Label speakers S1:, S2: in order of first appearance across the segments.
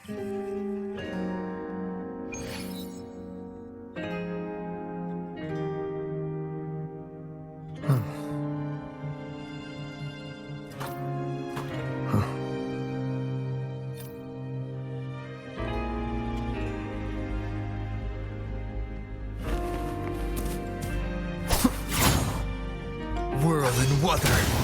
S1: World and water.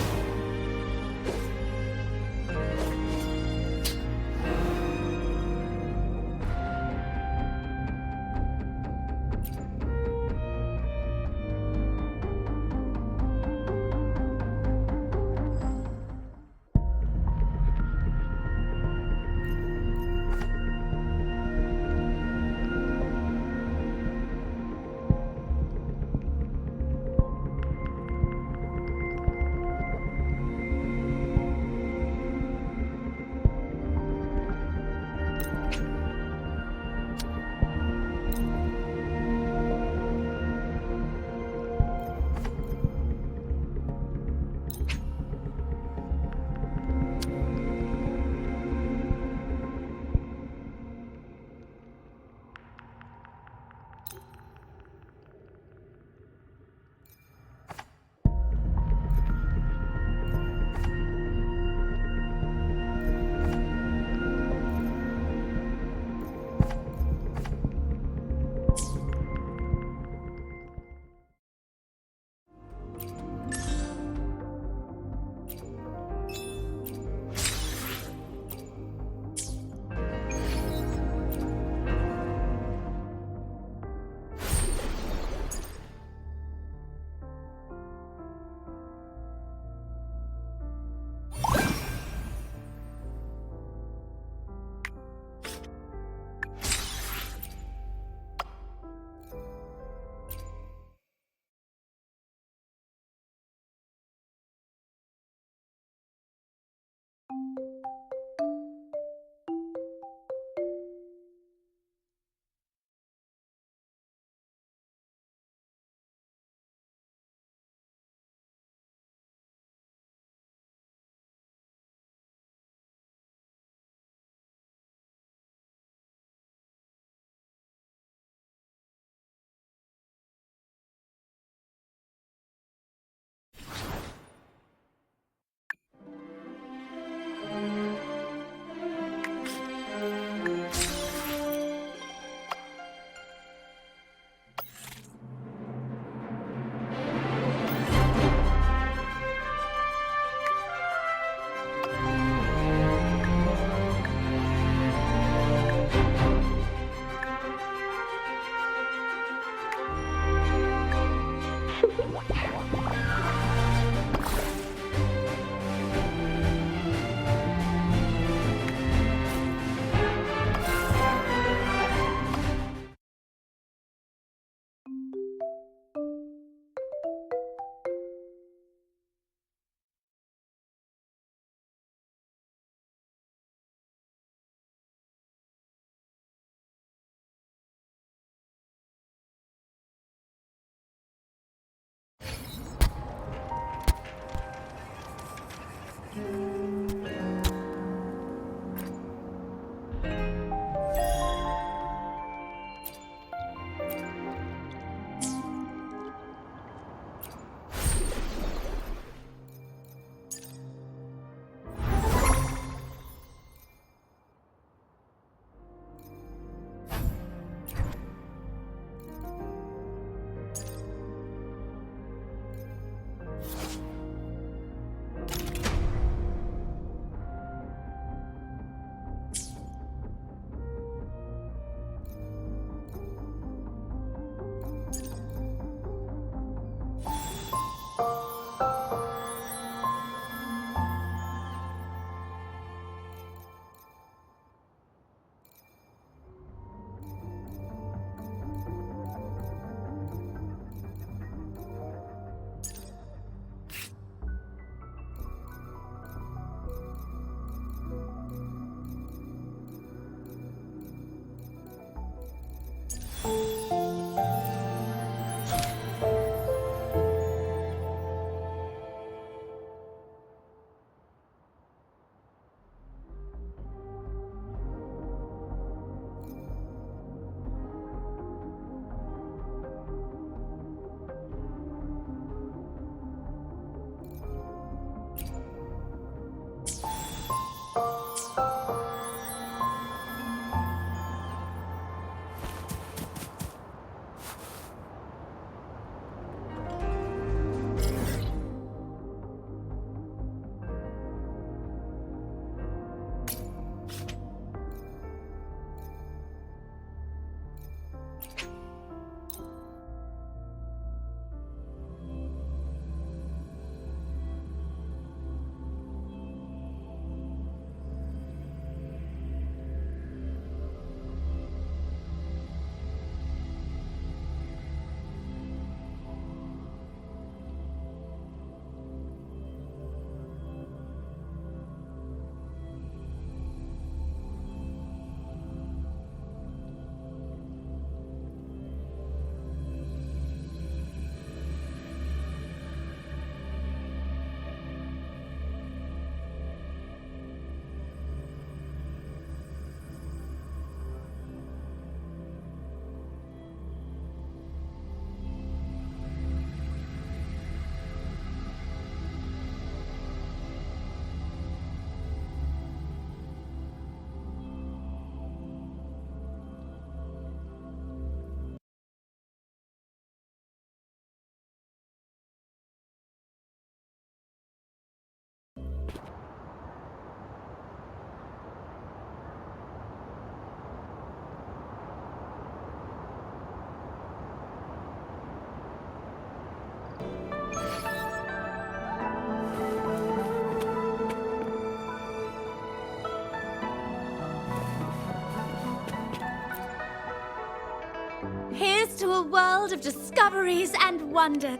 S1: Here's to a world of discoveries and wonder.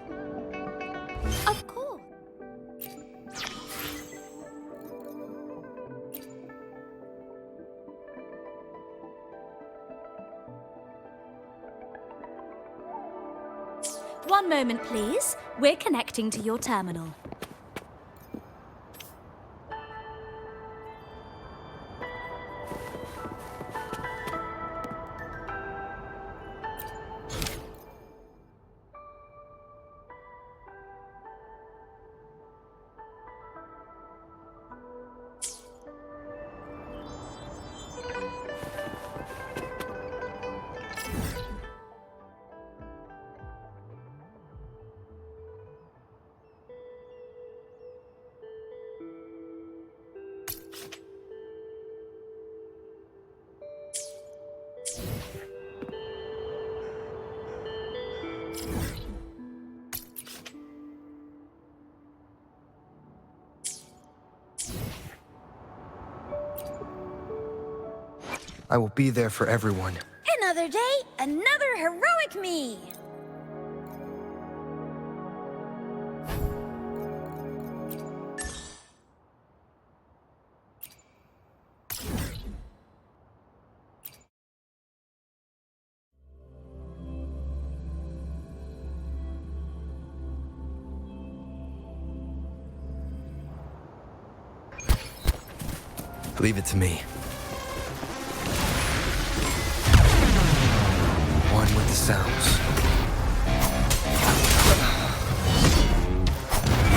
S1: Of course. One moment, please. We're connecting to your terminal.
S2: I will be there for everyone.
S1: Another day, another heroic me!
S2: Leave it to me. One with the sounds.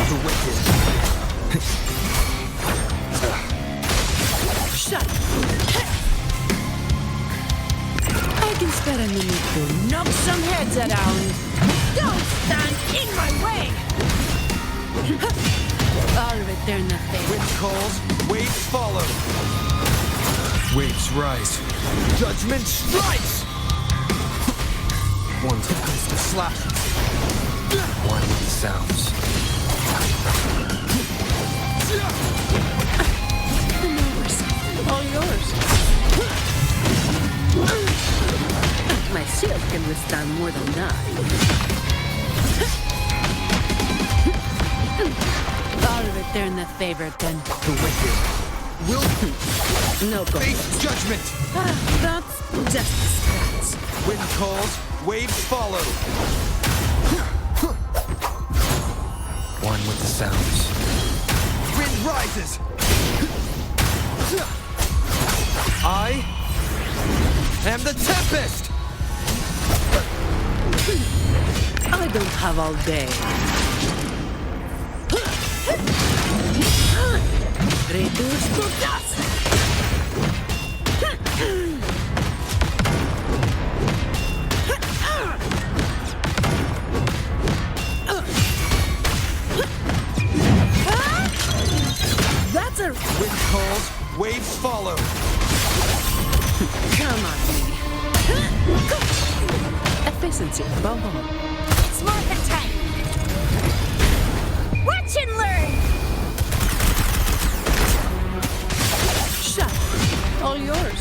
S2: The wicked.
S3: Shut up. I can spare a minute to knock some heads around. Don't stand in my way! I'll return the favor.
S2: Wind calls, waves follow. Waves rise. Judgment strikes! One to slash. One with the sounds.
S3: All yours. My shield can withstand more than that. I'll return the favor then.
S2: The wicked will
S3: No go.
S2: face judgment.
S3: That's just a scratch.
S2: Wind calls, waves follow. One with the sounds. Wind rises. I am the tempest.
S3: I don't have all day. Reduce to dust!
S2: waves follow.
S3: Come on, me. Efficiency, bubble.
S1: It's morphin' time! Watch and learn!
S3: Shut. All yours.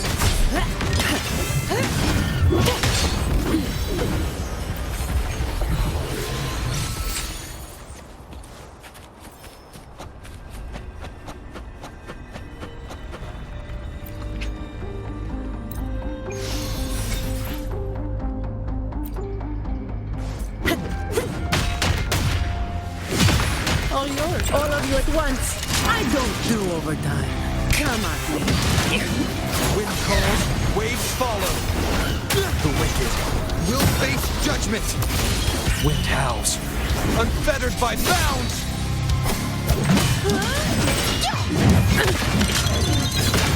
S3: All yours. All of you at once. I don't do overtime. Come on, me.
S2: Wind calls, waves follow. The wicked will face judgment. Wind howls, unfettered by bounds.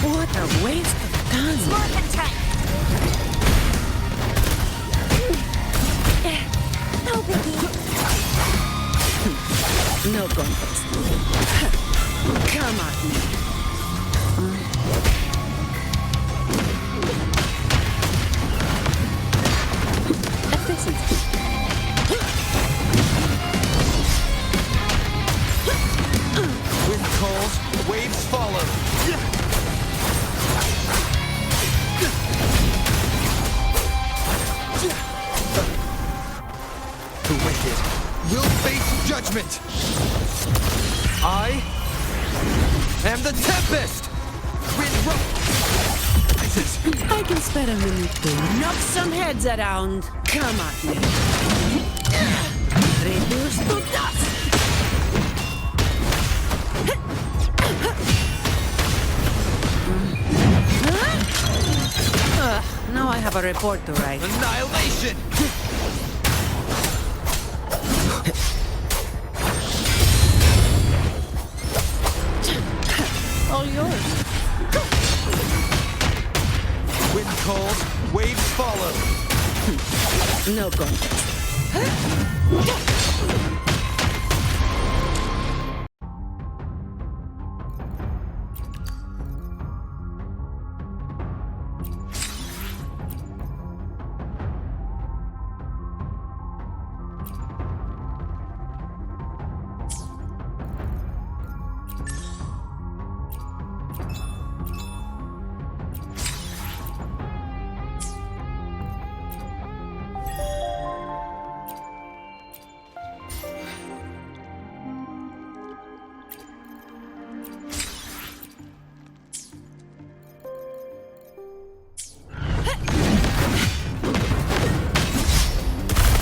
S3: What a waste of time.
S1: Morphin' time! No biggie.
S3: No contest. Come at me. Efficiency.
S2: Wind calls, waves follow. The wicked will face judgment. I am the Tempest. Wind rises.
S3: I can spare a minute to knock some heads around. Come at me. Reduce to dust. Now I have a report to write.
S2: Annihilation.
S3: All yours.
S2: Wind calls, waves follow.
S3: No contest.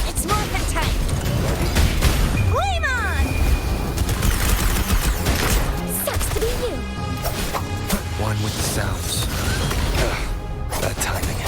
S1: It's morphin' time! Flame on! Sucks to be you!
S2: One with the sounds. That timing.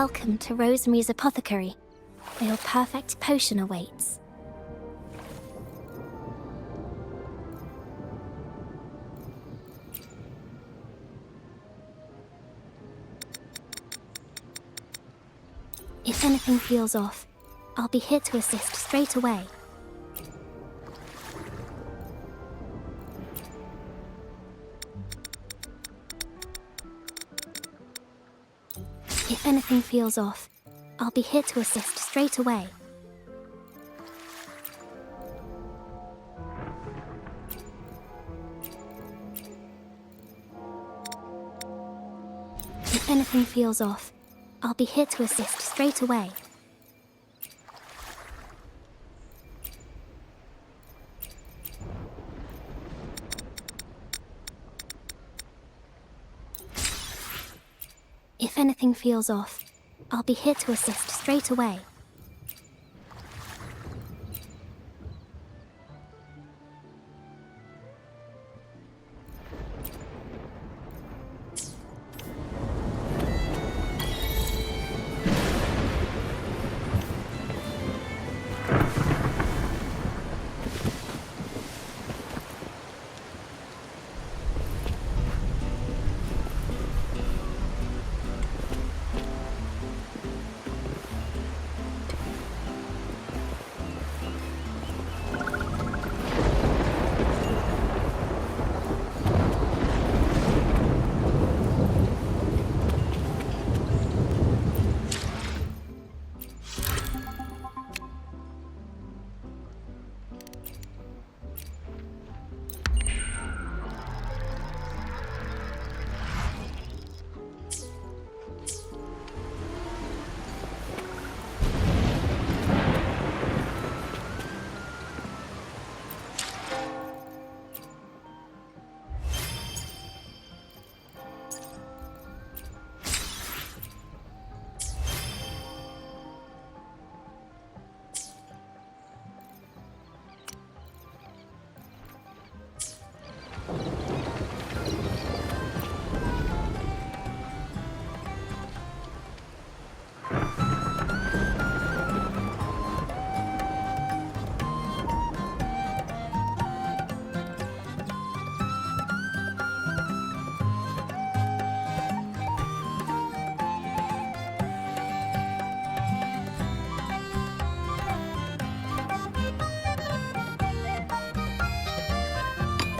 S1: Welcome to Rosemary's Apothecary, where your perfect potion awaits. If anything feels off, I'll be here to assist straight away. If anything feels off, I'll be here to assist straight away. If anything feels off, I'll be here to assist straight away. If anything feels off, I'll be here to assist straight away.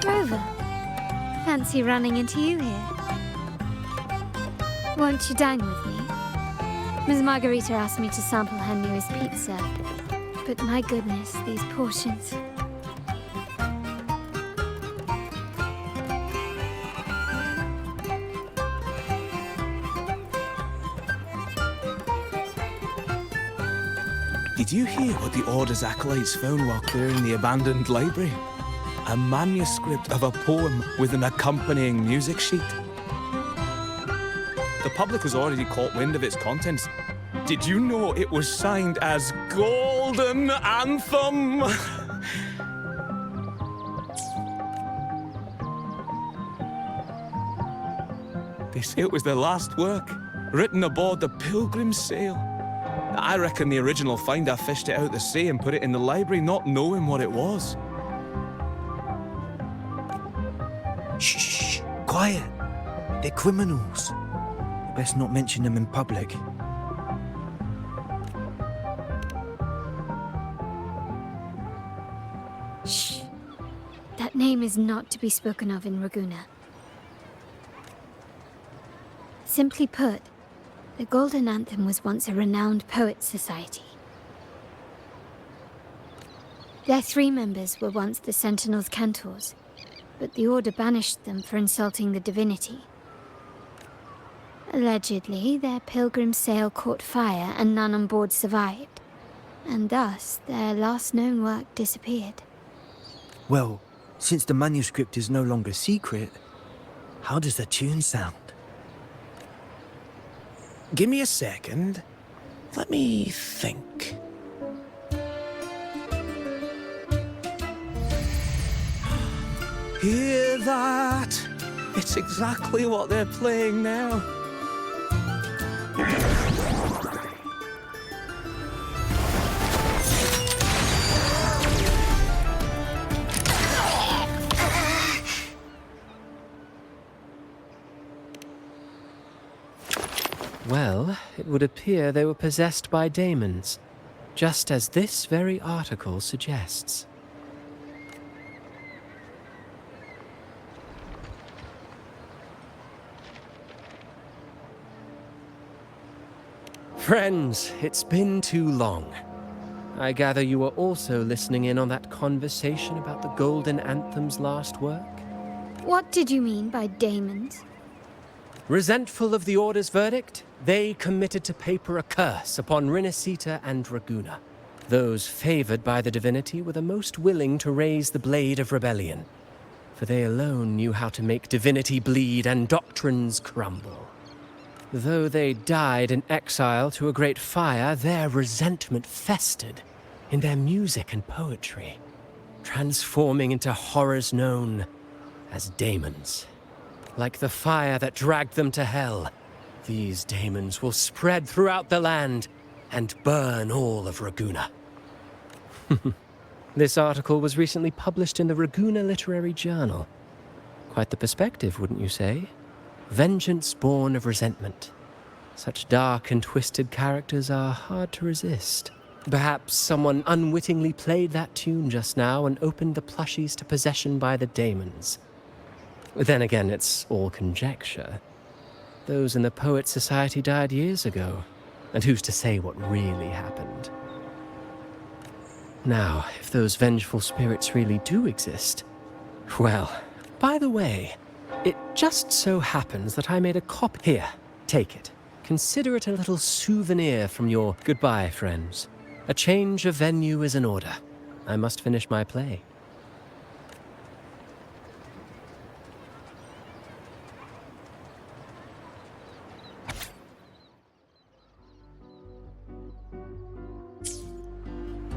S4: Rover, fancy running into you here. Won't you dine with me? Ms. Margarita asked me to sample her newest pizza, but my goodness, these portions.
S2: Did you hear what the Order's acolytes found while clearing the abandoned library? A manuscript of a poem with an accompanying music sheet. The public has already caught wind of its contents. Did you know it was signed as Golden Anthem? They say it was the last work, written aboard the Pilgrim's Sail. I reckon the original finder fished it out the sea and put it in the library, not knowing what it was.
S5: Shh, quiet. They're criminals. Best not mention them in public.
S4: Shh. That name is not to be spoken of in Ragusa. Simply put, the Golden Anthem was once a renowned poets' society. Their 3 members were once the Sentinel's cantors, but the Order banished them for insulting the divinity. Allegedly, their pilgrim sail caught fire and none on board survived, and thus their last known work disappeared.
S5: Well, since the manuscript is no longer secret, how does the tune sound?
S2: Give me a second. Let me think. Hear that? It's exactly what they're playing now.
S6: Well, it would appear they were possessed by daemons, just as this very article suggests. Friends, it's been too long. I gather you were also listening in on that conversation about the Golden Anthem's last work?
S4: What did you mean by daemons?
S6: Resentful of the Order's verdict, they committed to paper a curse upon Rinascita and Ragunna. Those favored by the divinity were the most willing to raise the blade of rebellion, for they alone knew how to make divinity bleed and doctrines crumble. Though they died in exile to a great fire, their resentment festered in their music and poetry, transforming into horrors known as daemons. Like the fire that dragged them to hell, these daemons will spread throughout the land and burn all of Ragunna. This article was recently published in the Ragunna Literary Journal. Quite the perspective, wouldn't you say? Vengeance born of resentment. Such dark and twisted characters are hard to resist. Perhaps someone unwittingly played that tune just now and opened the plushies to possession by the daemons. Then again, it's all conjecture. Those in the Poets' Society died years ago, and who's to say what really happened? Now, if those vengeful spirits really do exist, well, by the way, it just so happens that I made a copy. Here, take it. Consider it a little souvenir from your goodbye, friends. A change of venue is in order. I must finish my play.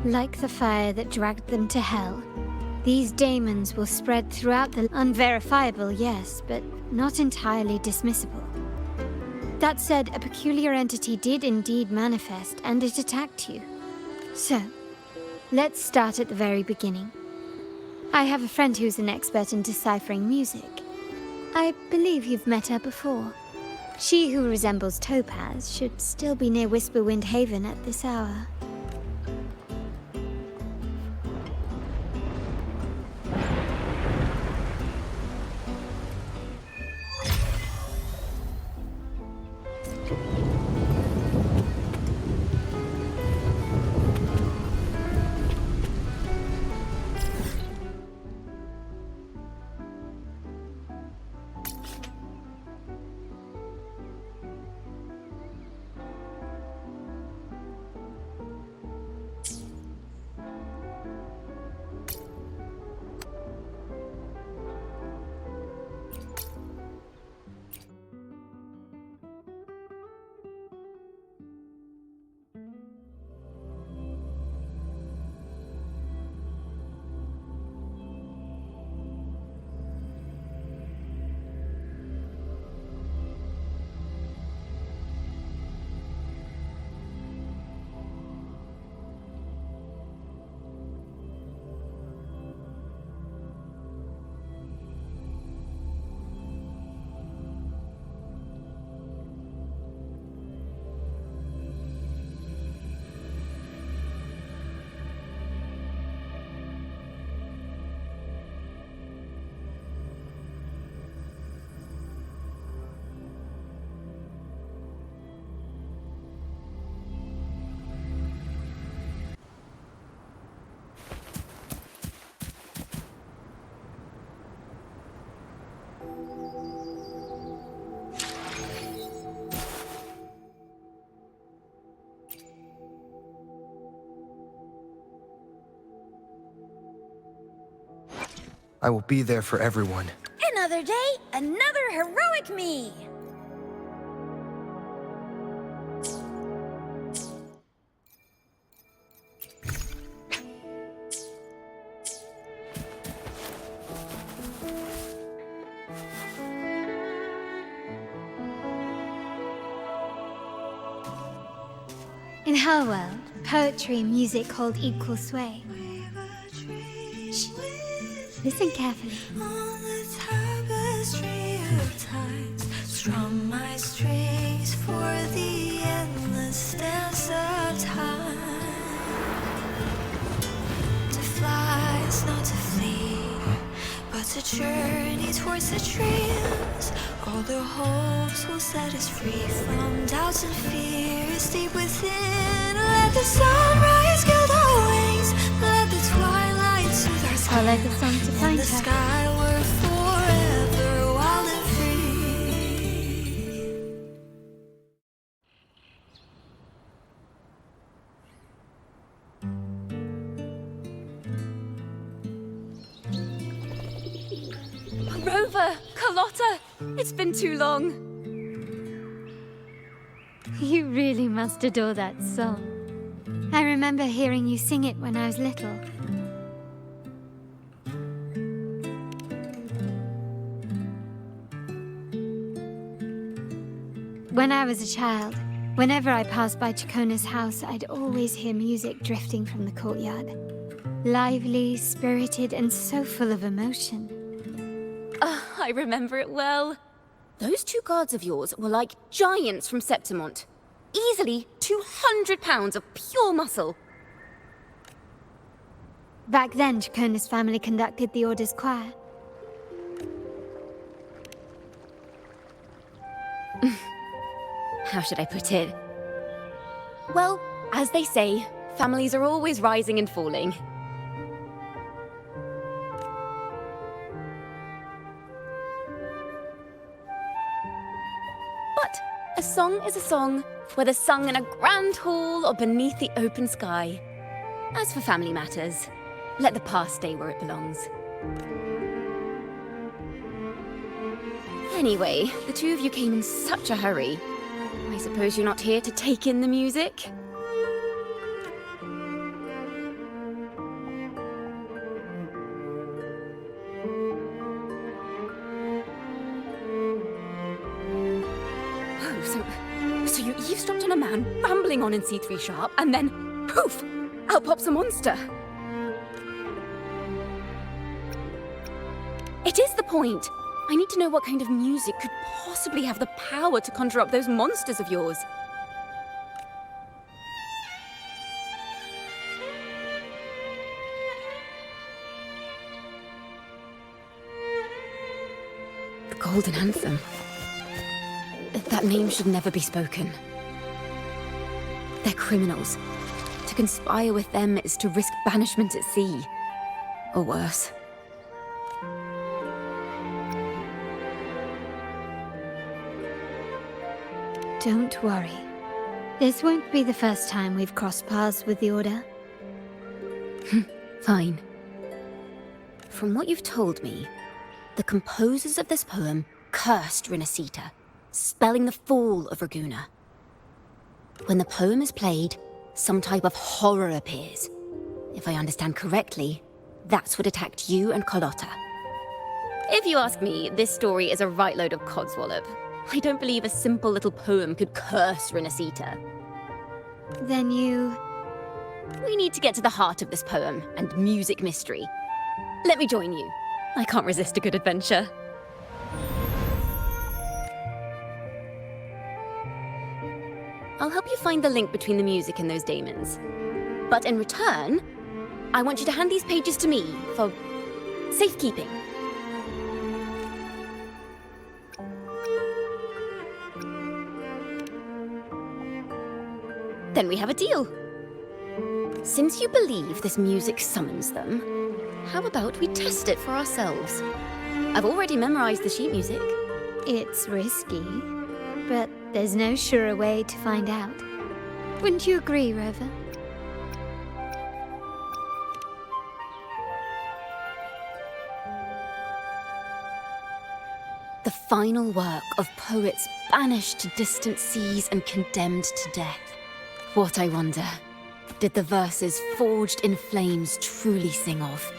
S4: Like the fire that dragged them to hell, these daemons will spread throughout the unverifiable, yes, but not entirely dismissible. That said, a peculiar entity did indeed manifest, and it attacked you. So, let's start at the very beginning. I have a friend who's an expert in deciphering music. I believe you've met her before. She who resembles Topaz should still be near Whisperwind Haven at this hour.
S5: I will be there for everyone.
S7: Another day, another heroic me!
S4: In her world, poetry and music hold equal sway. Shh. Listen carefully.
S8: On the tapestry of times, strum my strings for the is not to flee, but to journey towards the dreams. All the hopes will set us free from doubts and fears deep within. Let the sunrise gild our wings, let the twilight soothe our skin.
S4: Follow the sun to
S8: In
S4: find
S8: the
S4: her.
S8: sky we're forever wild and free.
S9: Rover! Carlotta! It's been too long.
S4: You really must adore that song. I remember hearing you sing it when I was little. When I was a child, whenever I passed by Chacona's house, I'd always hear music drifting from the courtyard. Lively, spirited, and so full of emotion.
S9: I remember it well. Those two guards of yours were like giants from Septimont. Easily 200 pounds of pure muscle.
S4: Back then, Chacona's family conducted the Order's choir.
S9: How should I put it? Well, as they say, families are always rising and falling. But a song is a song, whether sung in a grand hall or beneath the open sky. As for family matters, let the past stay where it belongs. Anyway, the two of you came in such a hurry. I suppose you're not here to take in the music? Oh, so you eavesdropped on a man rambling on in C3 sharp, and then, poof, out pops a monster. It is the point. I need to know what kind of music could possibly have the power to conjure up those monsters of yours. The Golden Anthem. That name should never be spoken. They're criminals. To conspire with them is to risk banishment at sea. Or worse.
S4: Don't worry. This won't be the first time we've crossed paths with the Order.
S9: Fine. From what you've told me, the composers of this poem cursed 𝓦𝓫, spelling the fall of Ragusa. When the poem is played, some type of horror appears. If I understand correctly, that's what attacked you and Carlotta. If you ask me, this story is a right load of codswallop. I don't believe a simple little poem could curse 𝓦𝓫.
S4: Then you...
S9: We need to get to the heart of this poem and music mystery. Let me join you. I can't resist a good adventure. I'll help you find the link between the music and those daemons. But in return, I want you to hand these pages to me for safekeeping. Then we have a deal. Since you believe this music summons them, how about we test it for ourselves? I've already memorized the sheet music.
S4: It's risky, but there's no surer way to find out. Wouldn't you agree, Rover?
S9: The final work of poets banished to distant seas and condemned to death. What, I wonder, did the verses forged in flames truly sing of?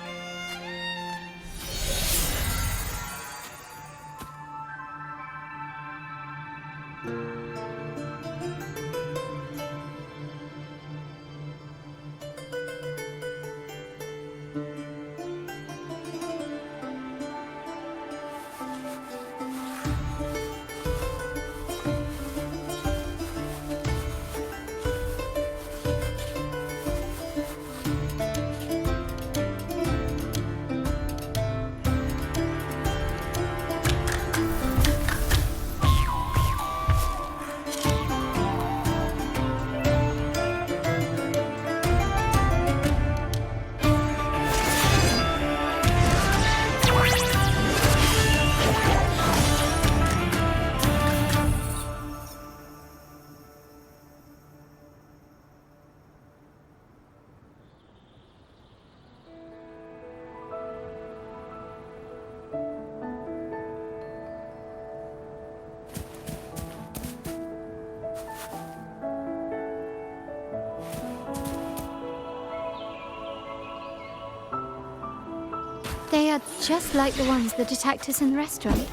S4: Just like the ones that attacked us in the restaurant.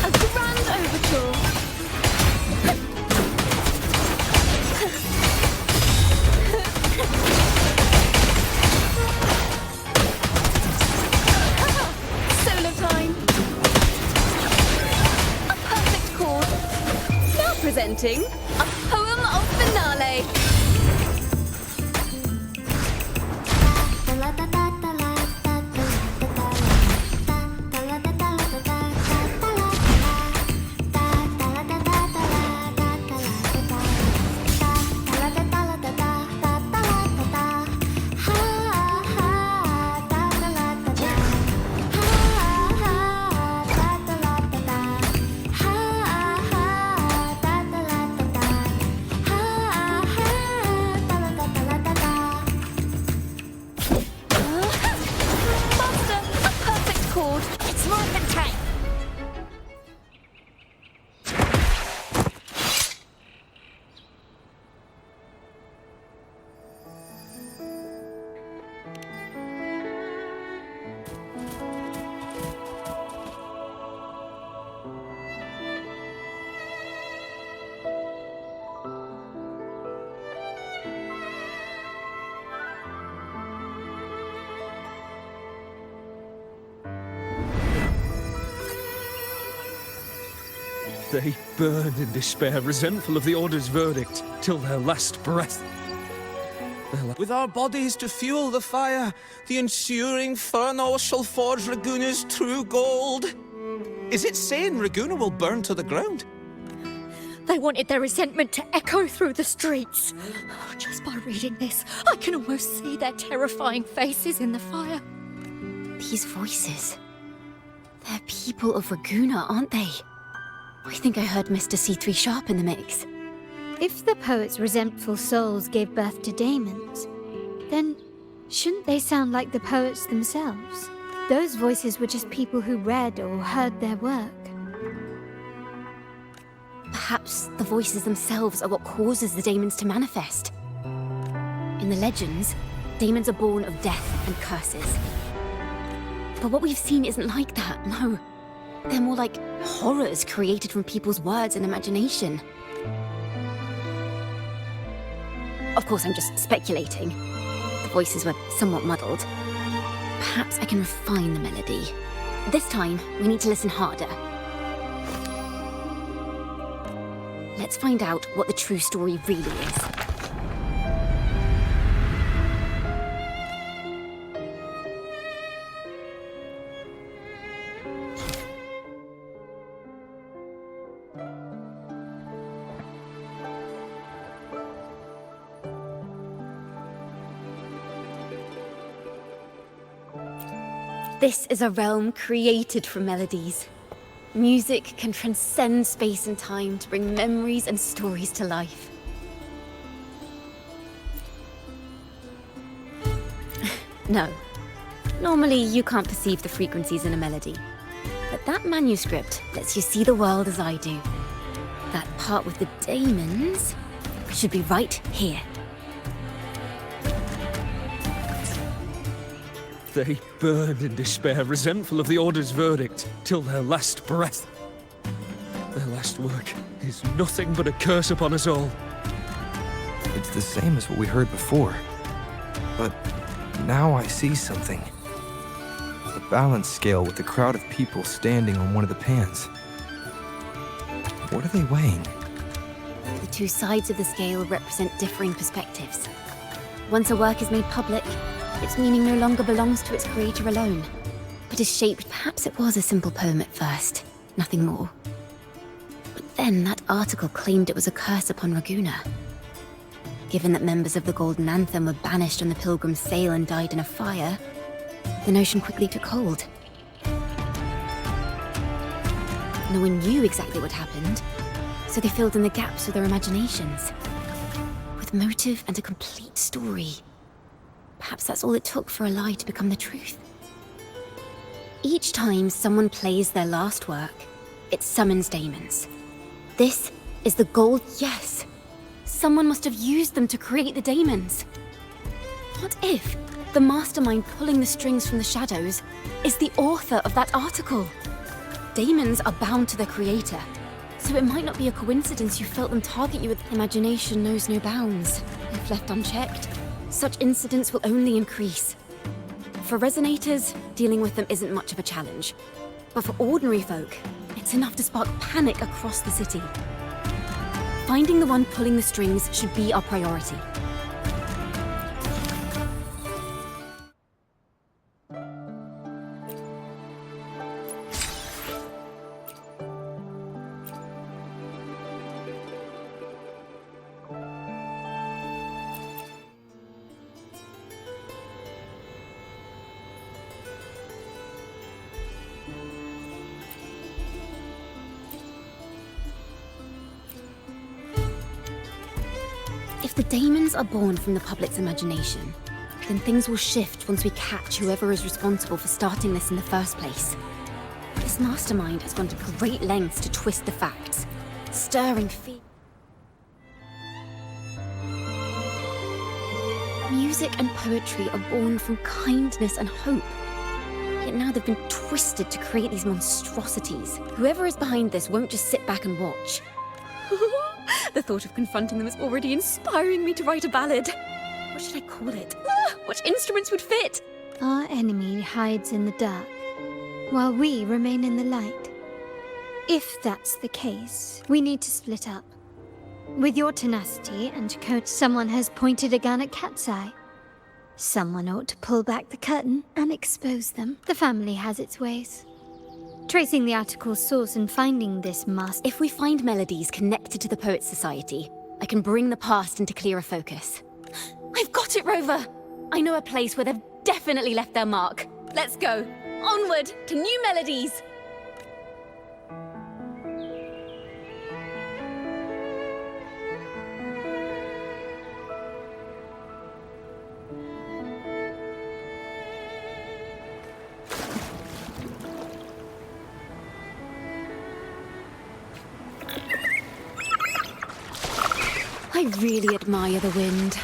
S9: A grand overture! Solo time! A perfect chord! Now presenting a poem of finale!
S2: They burn in despair, resentful of the Order's verdict, till their last breath. With our bodies to fuel the fire, the ensuing furnace shall forge Raguna's true gold. Is it saying Raguna will burn to the ground?
S10: They wanted their resentment to echo through the streets. Just by reading this, I can almost see their terrifying faces in the fire.
S9: These voices. They're people of Raguna, aren't they? I think I heard Mr. C3 Sharp in the mix.
S4: If the poet's resentful souls gave birth to daemons, then shouldn't they sound like the poets themselves? Those voices were just people who read or heard their work.
S9: Perhaps the voices themselves are what causes the daemons to manifest. In the legends, daemons are born of death and curses. But what we've seen isn't like that, no. They're more like horrors created from people's words and imagination. Of course, I'm just speculating. The voices were somewhat muddled. Perhaps I can refine the melody. This time, we need to listen harder. Let's find out what the true story really is. This is a realm created from melodies. Music can transcend space and time to bring memories and stories to life. No. Normally, you can't perceive the frequencies in a melody. But that manuscript lets you see the world as I do. That part with the daemons should be right here.
S2: They burn in despair, resentful of the Order's verdict, till their last breath. Their last work is nothing but a curse upon us all.
S5: It's the same as what we heard before. But now I see something. A balance scale with a crowd of people standing on one of the pans. What are they weighing?
S9: The two sides of the scale represent differing perspectives. Once a work is made public, its meaning no longer belongs to its creator alone, but is shaped. Perhaps it was a simple poem at first, nothing more. But then that article claimed it was a curse upon Raguna. Given that members of the Golden Anthem were banished on the Pilgrim's sail and died in a fire, the notion quickly took hold. No one knew exactly what happened, so they filled in the gaps with their imaginations. With motive and a complete story. Perhaps that's all it took for a lie to become the truth. Each time someone plays their last work, it summons daemons. This is the gold, yes. Someone must have used them to create the daemons. What if the mastermind pulling the strings from the shadows is the author of that article? Daemons are bound to their creator, so it might not be a coincidence you felt them target you with imagination knows no bounds. If left unchecked, such incidents will only increase. For resonators, dealing with them isn't much of a challenge. But for ordinary folk, it's enough to spark panic across the city. Finding the one pulling the strings should be our priority. If the daemons are born from the public's imagination, then things will shift once we catch whoever is responsible for starting this in the first place. This mastermind has gone to great lengths to twist the facts, stirring fear. Music and poetry are born from kindness and hope. Yet now they've been twisted to create these monstrosities. Whoever is behind this won't just sit back and watch. The thought of confronting them is already inspiring me to write a ballad. What should I call it? What instruments would fit?
S4: Our enemy hides in the dark, while we remain in the light. If that's the case, we need to split up. With your tenacity and someone has pointed a gun at Cat's Eye. Someone ought to pull back the curtain and expose them. The family has its ways. Tracing the article's source and finding this master.
S9: If we find melodies connected to the Poets' Society, I can bring the past into clearer focus. I've got it, Rover! I know a place where they've definitely left their mark. Let's go. Onward to new melodies! I really admire the wind.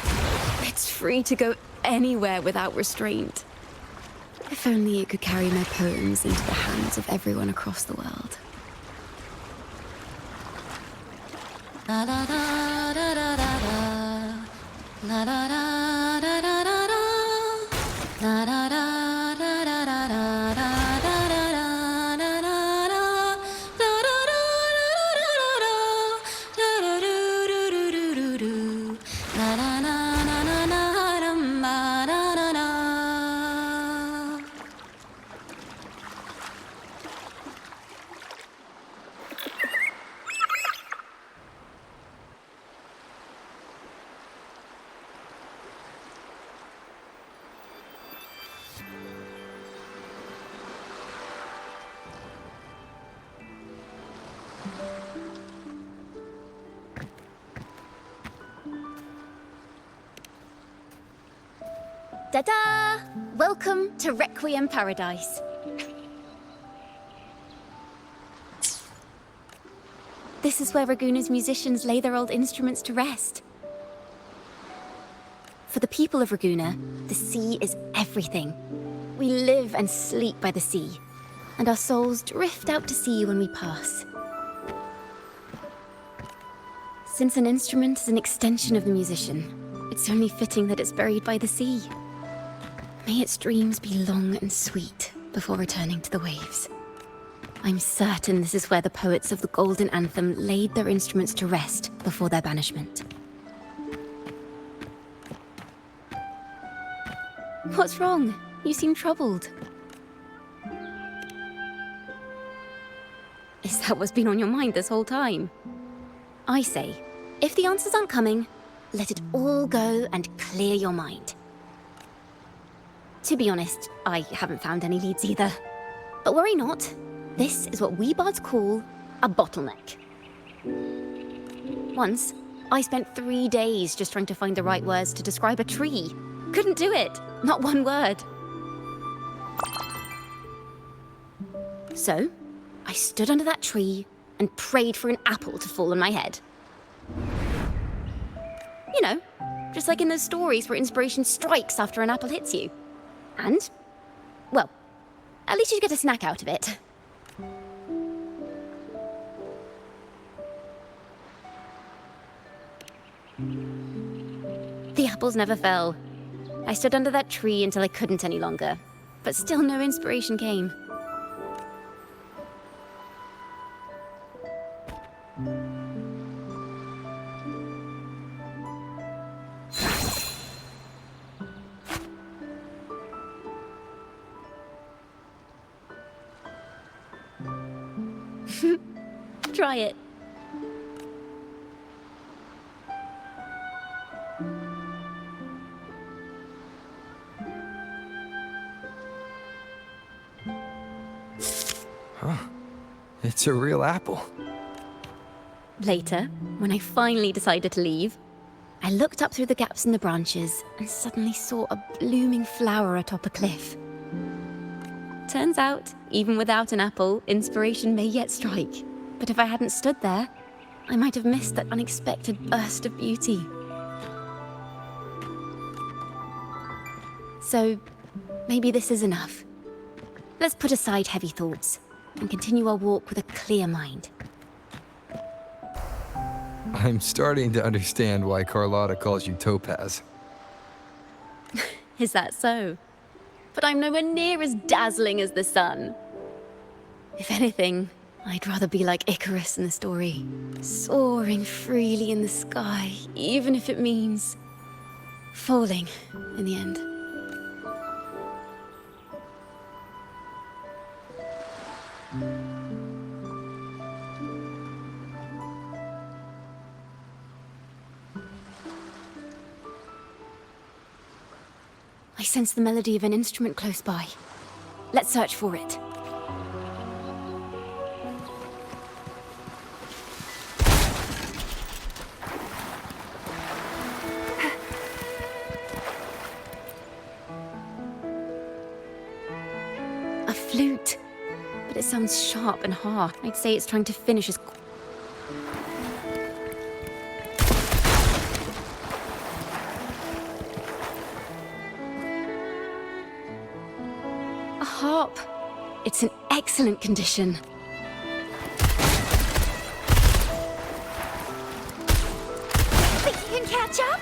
S9: It's free to go anywhere without restraint. If only it could carry my poems into the hands of everyone across the world. La la la da da da da. La la da da da da da. La da da da da da da da. Ta-da! Welcome to Requiem Paradise. This is where Raguna's musicians lay their old instruments to rest. For the people of Raguna, the sea is everything. We live and sleep by the sea, and our souls drift out to sea when we pass. Since an instrument is an extension of the musician, it's only fitting that it's buried by the sea. May its dreams be long and sweet before returning to the waves. I'm certain this is where the poets of the Golden Anthem laid their instruments to rest before their banishment. What's wrong? You seem troubled. Is that what's been on your mind this whole time? I say, if the answers aren't coming, let it all go and clear your mind. To be honest, I haven't found any leads either. But worry not. This is what we bards call a bottleneck. Once, I spent 3 days just trying to find the right words to describe a tree. Couldn't do it. Not one word. So, I stood under that tree and prayed for an apple to fall on my head. You know, just like in those stories where inspiration strikes after an apple hits you. And, well, at least you get a snack out of it. The apples never fell. I stood under that tree until I couldn't any longer, but still no inspiration came. Try it.
S5: Huh. It's a real apple.
S9: Later, when I finally decided to leave, I looked up through the gaps in the branches and suddenly saw a blooming flower atop a cliff. Turns out, even without an apple, inspiration may yet strike. But if I hadn't stood there, I might have missed that unexpected burst of beauty. So, maybe this is enough. Let's put aside heavy thoughts and continue our walk with a clear mind.
S5: I'm starting to understand why Carlotta calls you Topaz.
S9: Is that so? But I'm nowhere near as dazzling as the sun. If anything, I'd rather be like Icarus in the story, soaring freely in the sky, even if it means falling in the end. I sense the melody of an instrument close by. Let's search for it. A flute. But it sounds sharp and hard. I'd say it's trying to finish as... A harp. It's in excellent condition.
S7: Think you can catch up?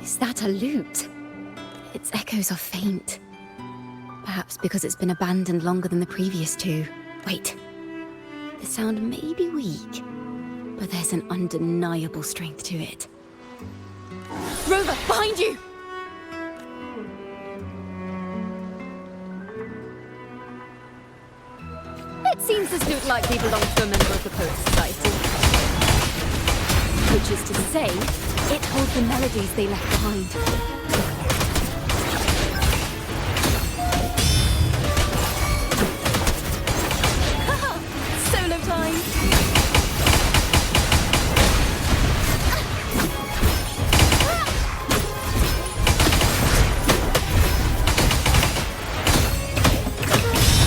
S9: Is that a lute? Its echoes are faint. Perhaps because it's been abandoned longer than the previous two. Wait. The sound may be weak, but there's an undeniable strength to it. Rover, behind you! It seems this lute likely belongs to a member of the Poet Society. Which is to say, it holds the melodies they left behind. Solo time!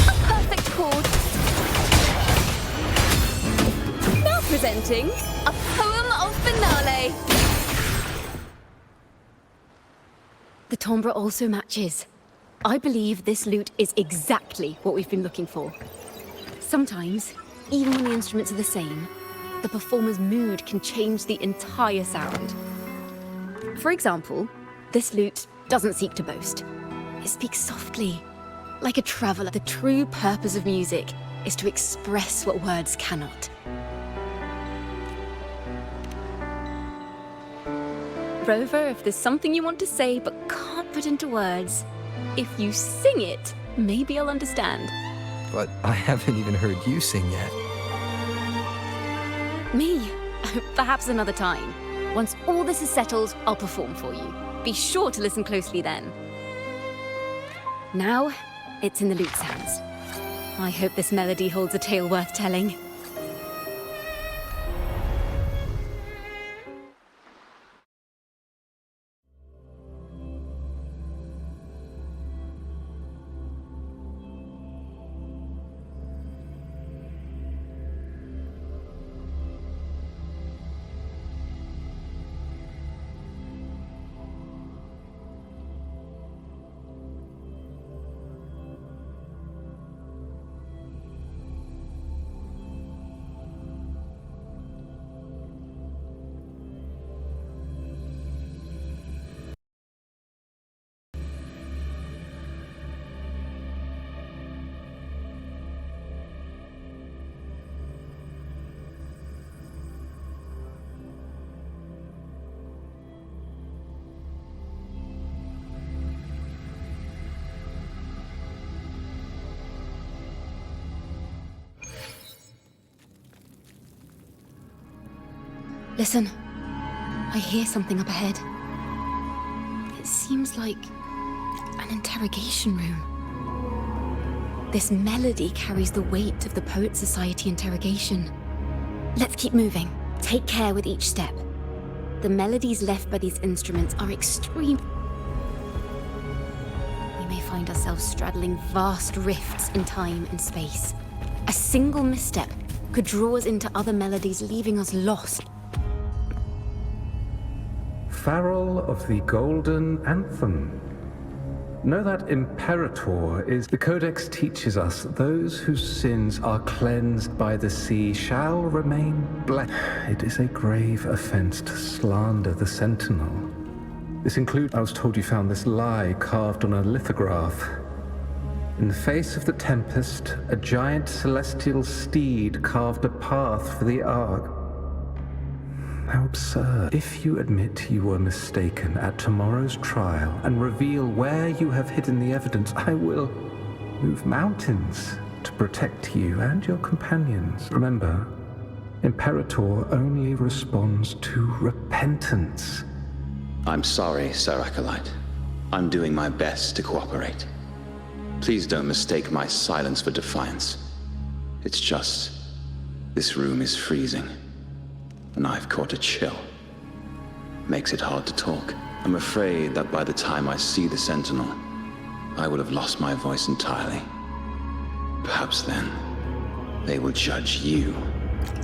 S9: A perfect chord! Now presenting a poem of finale! The timbre also matches. I believe this lute is exactly what we've been looking for. Sometimes, even when the instruments are the same, the performer's mood can change the entire sound. For example, this lute doesn't seek to boast. It speaks softly, like a traveler. The true purpose of music is to express what words cannot. Rover, if there's something you want to say but can't put into words, if you sing it, maybe I'll understand.
S5: But I haven't even heard you sing yet.
S9: Me? Perhaps another time. Once all this is settled, I'll perform for you. Be sure to listen closely then. Now, it's in the lute's hands. I hope this melody holds a tale worth telling. Listen. I hear something up ahead. It seems like an interrogation room. This melody carries the weight of the Poet Society interrogation. Let's keep moving. Take care with each step. The melodies left by these instruments are extreme. We may find ourselves straddling vast rifts in time and space. A single misstep could draw us into other melodies, leaving us lost.
S11: Farrell of the Golden Anthem. Know that Imperator is... The Codex teaches us those whose sins are cleansed by the sea shall remain blessed. It is a grave offense to slander the Sentinel. This includes... I was told you found this lie carved on a lithograph. In the face of the tempest, a giant celestial steed carved a path for the Ark. How absurd. If you admit you were mistaken at tomorrow's trial and reveal where you have hidden the evidence, I will move mountains to protect you and your companions. Remember, Imperator only responds to repentance.
S12: I'm sorry, Sir Acolyte. I'm doing my best to cooperate. Please don't mistake my silence for defiance. It's just, this room is freezing. And I've caught a chill. Makes it hard to talk. I'm afraid that by the time I see the Sentinel, I will have lost my voice entirely. Perhaps then, they will judge you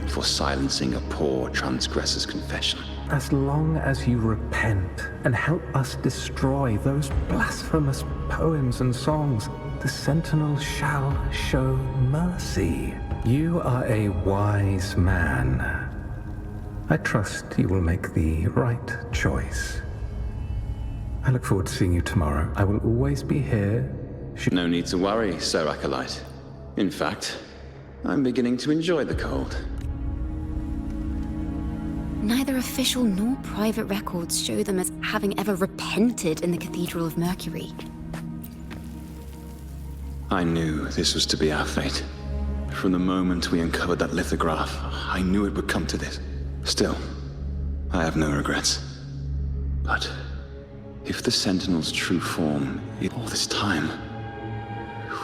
S12: for silencing a poor transgressor's confession.
S11: As long as you repent and help us destroy those blasphemous poems and songs, the Sentinel shall show mercy. You are a wise man. I trust you will make the right choice. I look forward to seeing you tomorrow. I will always be here.
S12: No need to worry, Sir Acolyte. In fact, I'm beginning to enjoy the cold.
S9: Neither official nor private records show them as having ever repented in the Cathedral of Mercury.
S12: I knew this was to be our fate. From the moment we uncovered that lithograph, I knew it would come to this. Still, I have no regrets. But if the Sentinel's true form is all this time,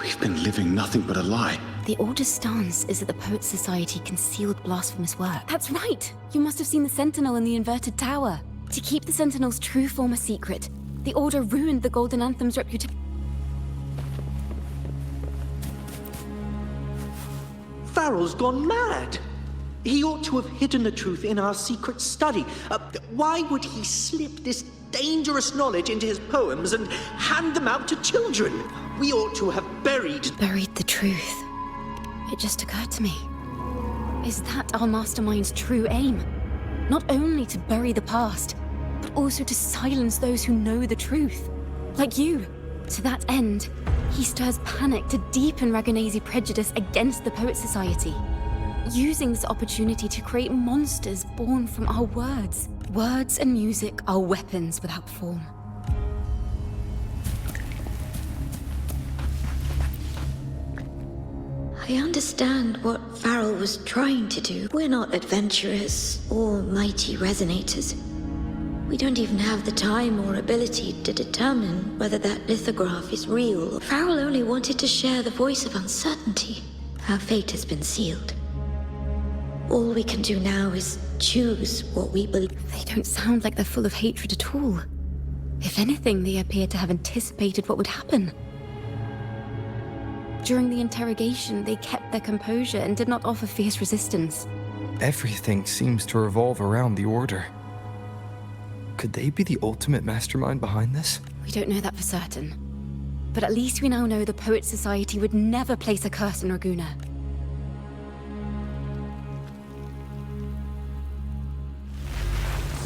S12: we've been living nothing but a lie.
S9: The Order's stance is that the Poet Society concealed blasphemous work. That's right! You must have seen the Sentinel in the inverted tower. To keep the Sentinel's true form a secret, the Order ruined the Golden Anthem's reputation.
S13: Farrell's gone mad! He ought to have hidden the truth in our secret study. Why would he slip this dangerous knowledge into his poems and hand them out to children? We ought to have buried
S9: the truth. It just occurred to me. Is that our mastermind's true aim? Not only to bury the past, but also to silence those who know the truth. Like you. To that end, he stirs panic to deepen Raghunazi prejudice against the Poet Society. Using this opportunity to create monsters born from our words. Words and music are weapons without form.
S4: I
S8: I understand what Farrell was trying to do. We're not adventurers or mighty resonators. We don't even have the time or ability to determine whether that lithograph is real. Farrell only wanted to share the voice of uncertainty. Our fate has been sealed. All we can do now is choose what we believe.
S9: They don't sound like they're full of hatred at all. If anything, they appear to have anticipated what would happen. During the interrogation, they kept their composure and did not offer fierce resistance.
S5: Everything seems to revolve around the Order. Could they be the ultimate mastermind behind this?
S9: We don't know that for certain. But at least we now know the Poet Society would never place a curse on Ragusa.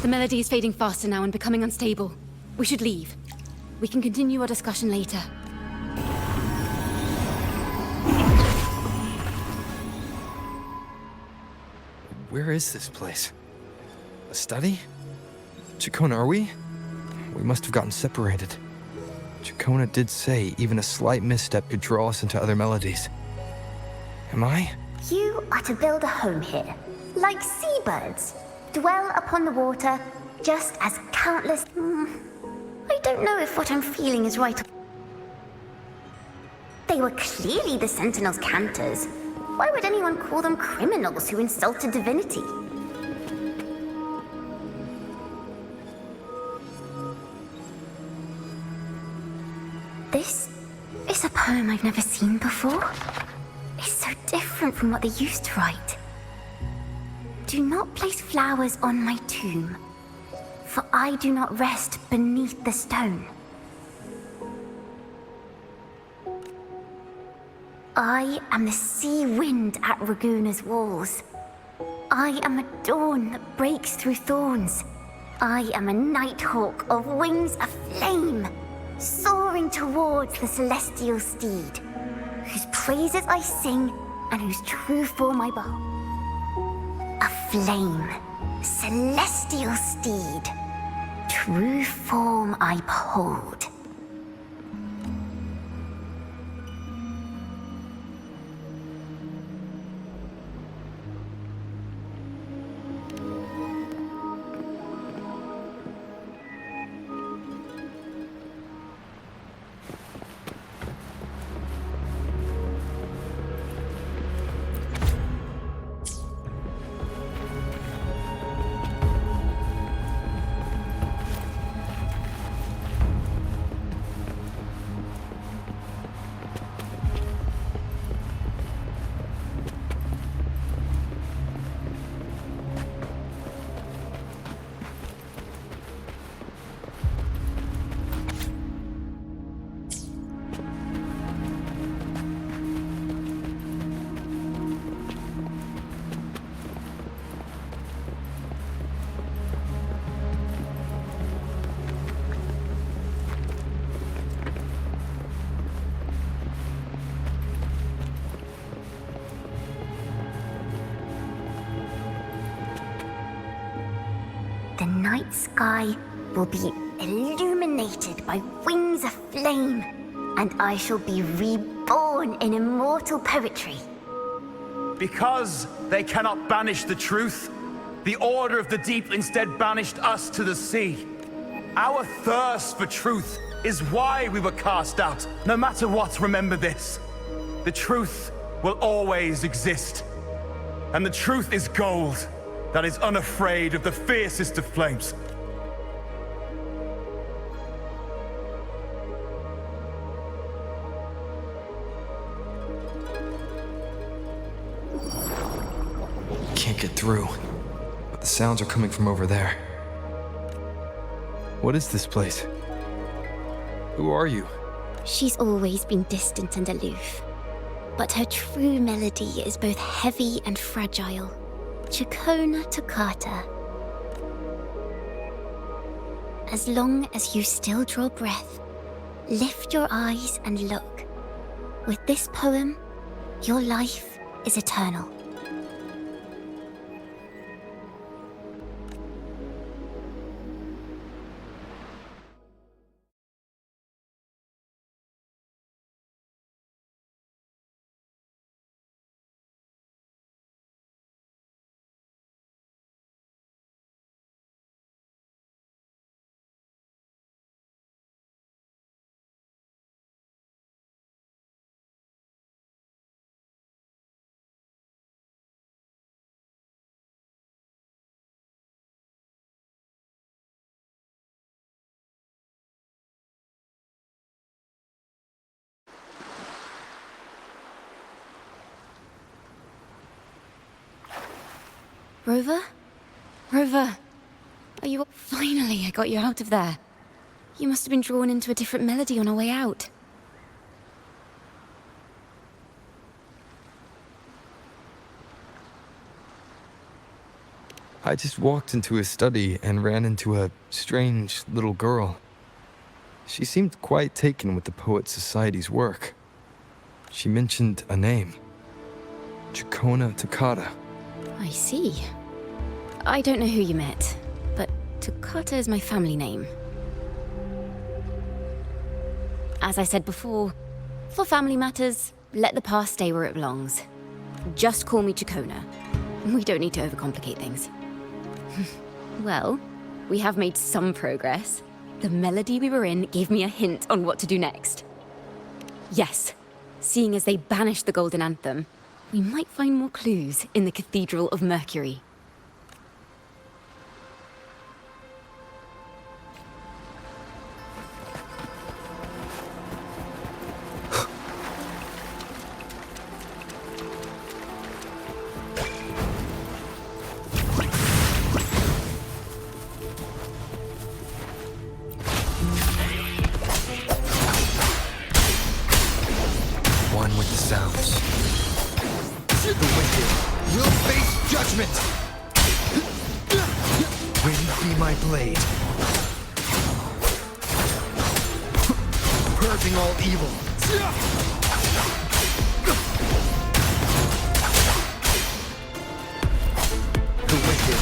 S9: The melody is fading faster now and becoming unstable. We should leave. We can continue our discussion later.
S5: Where is this place? A study? Chacona, are we? We must have gotten separated. Chacona did say even a slight misstep could draw us into other melodies. Am I?
S7: You are to build a home here, like seabirds. Dwell upon the water, just as countless... I don't know if what I'm feeling is right. They were clearly the Sentinel's cantors. Why would anyone call them criminals who insulted divinity? This is a poem I've never seen before. It's so different from what they used to write. Do not place flowers on my tomb, for I do not rest beneath the stone. I am the sea wind at Ragusa's walls. I am a dawn that breaks through thorns. I am a nighthawk of wings of flame, soaring towards the celestial steed, whose praises I sing and whose true form I behold. A flame, celestial steed, true form I behold. The night sky will be illuminated by wings of flame, and I shall be reborn in immortal poetry.
S14: Because they cannot banish the truth, the Order of the Deep instead banished us to the sea. Our thirst for truth is why we were cast out. No matter what, remember this. The truth will always exist. And the truth is gold that is unafraid of the fiercest of flames.
S5: Can't get through, but the sounds are coming from over there. What is this place? Who are you?
S1: She's always been distant and aloof, but her true melody is both heavy and fragile. Chacona Toccata. As long as you still draw breath, lift your eyes and look. With this poem, your life is eternal.
S9: Rover? Rover! Are you... Finally, I got you out of there. You must have been drawn into a different melody on our way out.
S5: I just walked into his study and ran into a strange little girl. She seemed quite taken with the Poet Society's work. She mentioned a name. 𝓦𝓾𝓽𝓱𝓮𝓻𝓲.
S9: I see. I don't know who you met, but 𝓦𝓾𝓽𝓱𝓮𝓻 is my family name. As I said before, for family matters, let the past stay where it belongs. Just call me 𝓦𝓾𝓽𝓚. We don't need to overcomplicate things. Well, we have made some progress. The melody we were in gave me a hint on what to do next. Yes, seeing as they banished the Golden Anthem, we might find more clues in the Cathedral of Mercury.
S5: One with the sounds. The wicked will face judgment! Wind be my blade. Purging all evil. The wicked.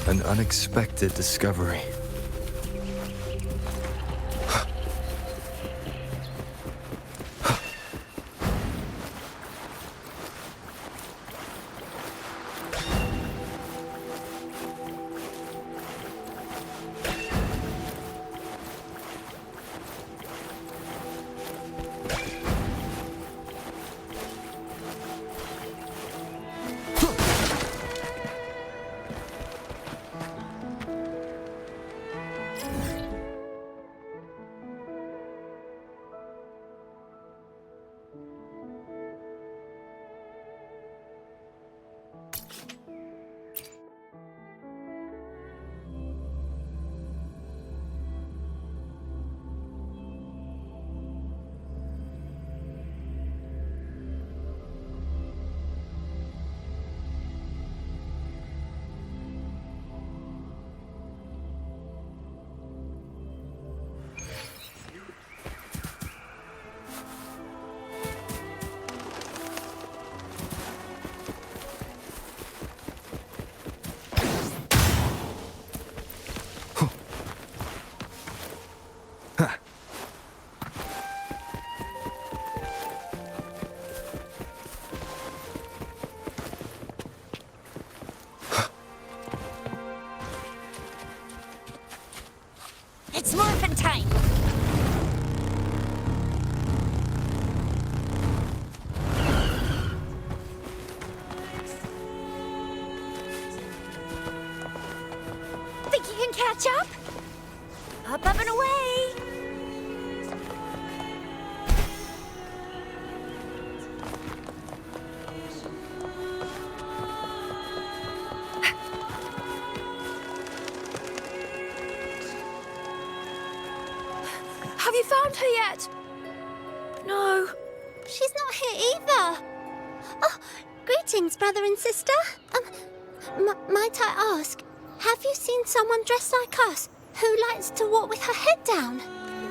S5: An unexpected discovery.
S10: It's morphin' time! Think you can catch up? Up and away!
S15: Have you found her yet? No.
S1: She's not here either. Oh, greetings, brother and sister. Might I ask, have you seen someone dressed like us who likes to walk with her head down?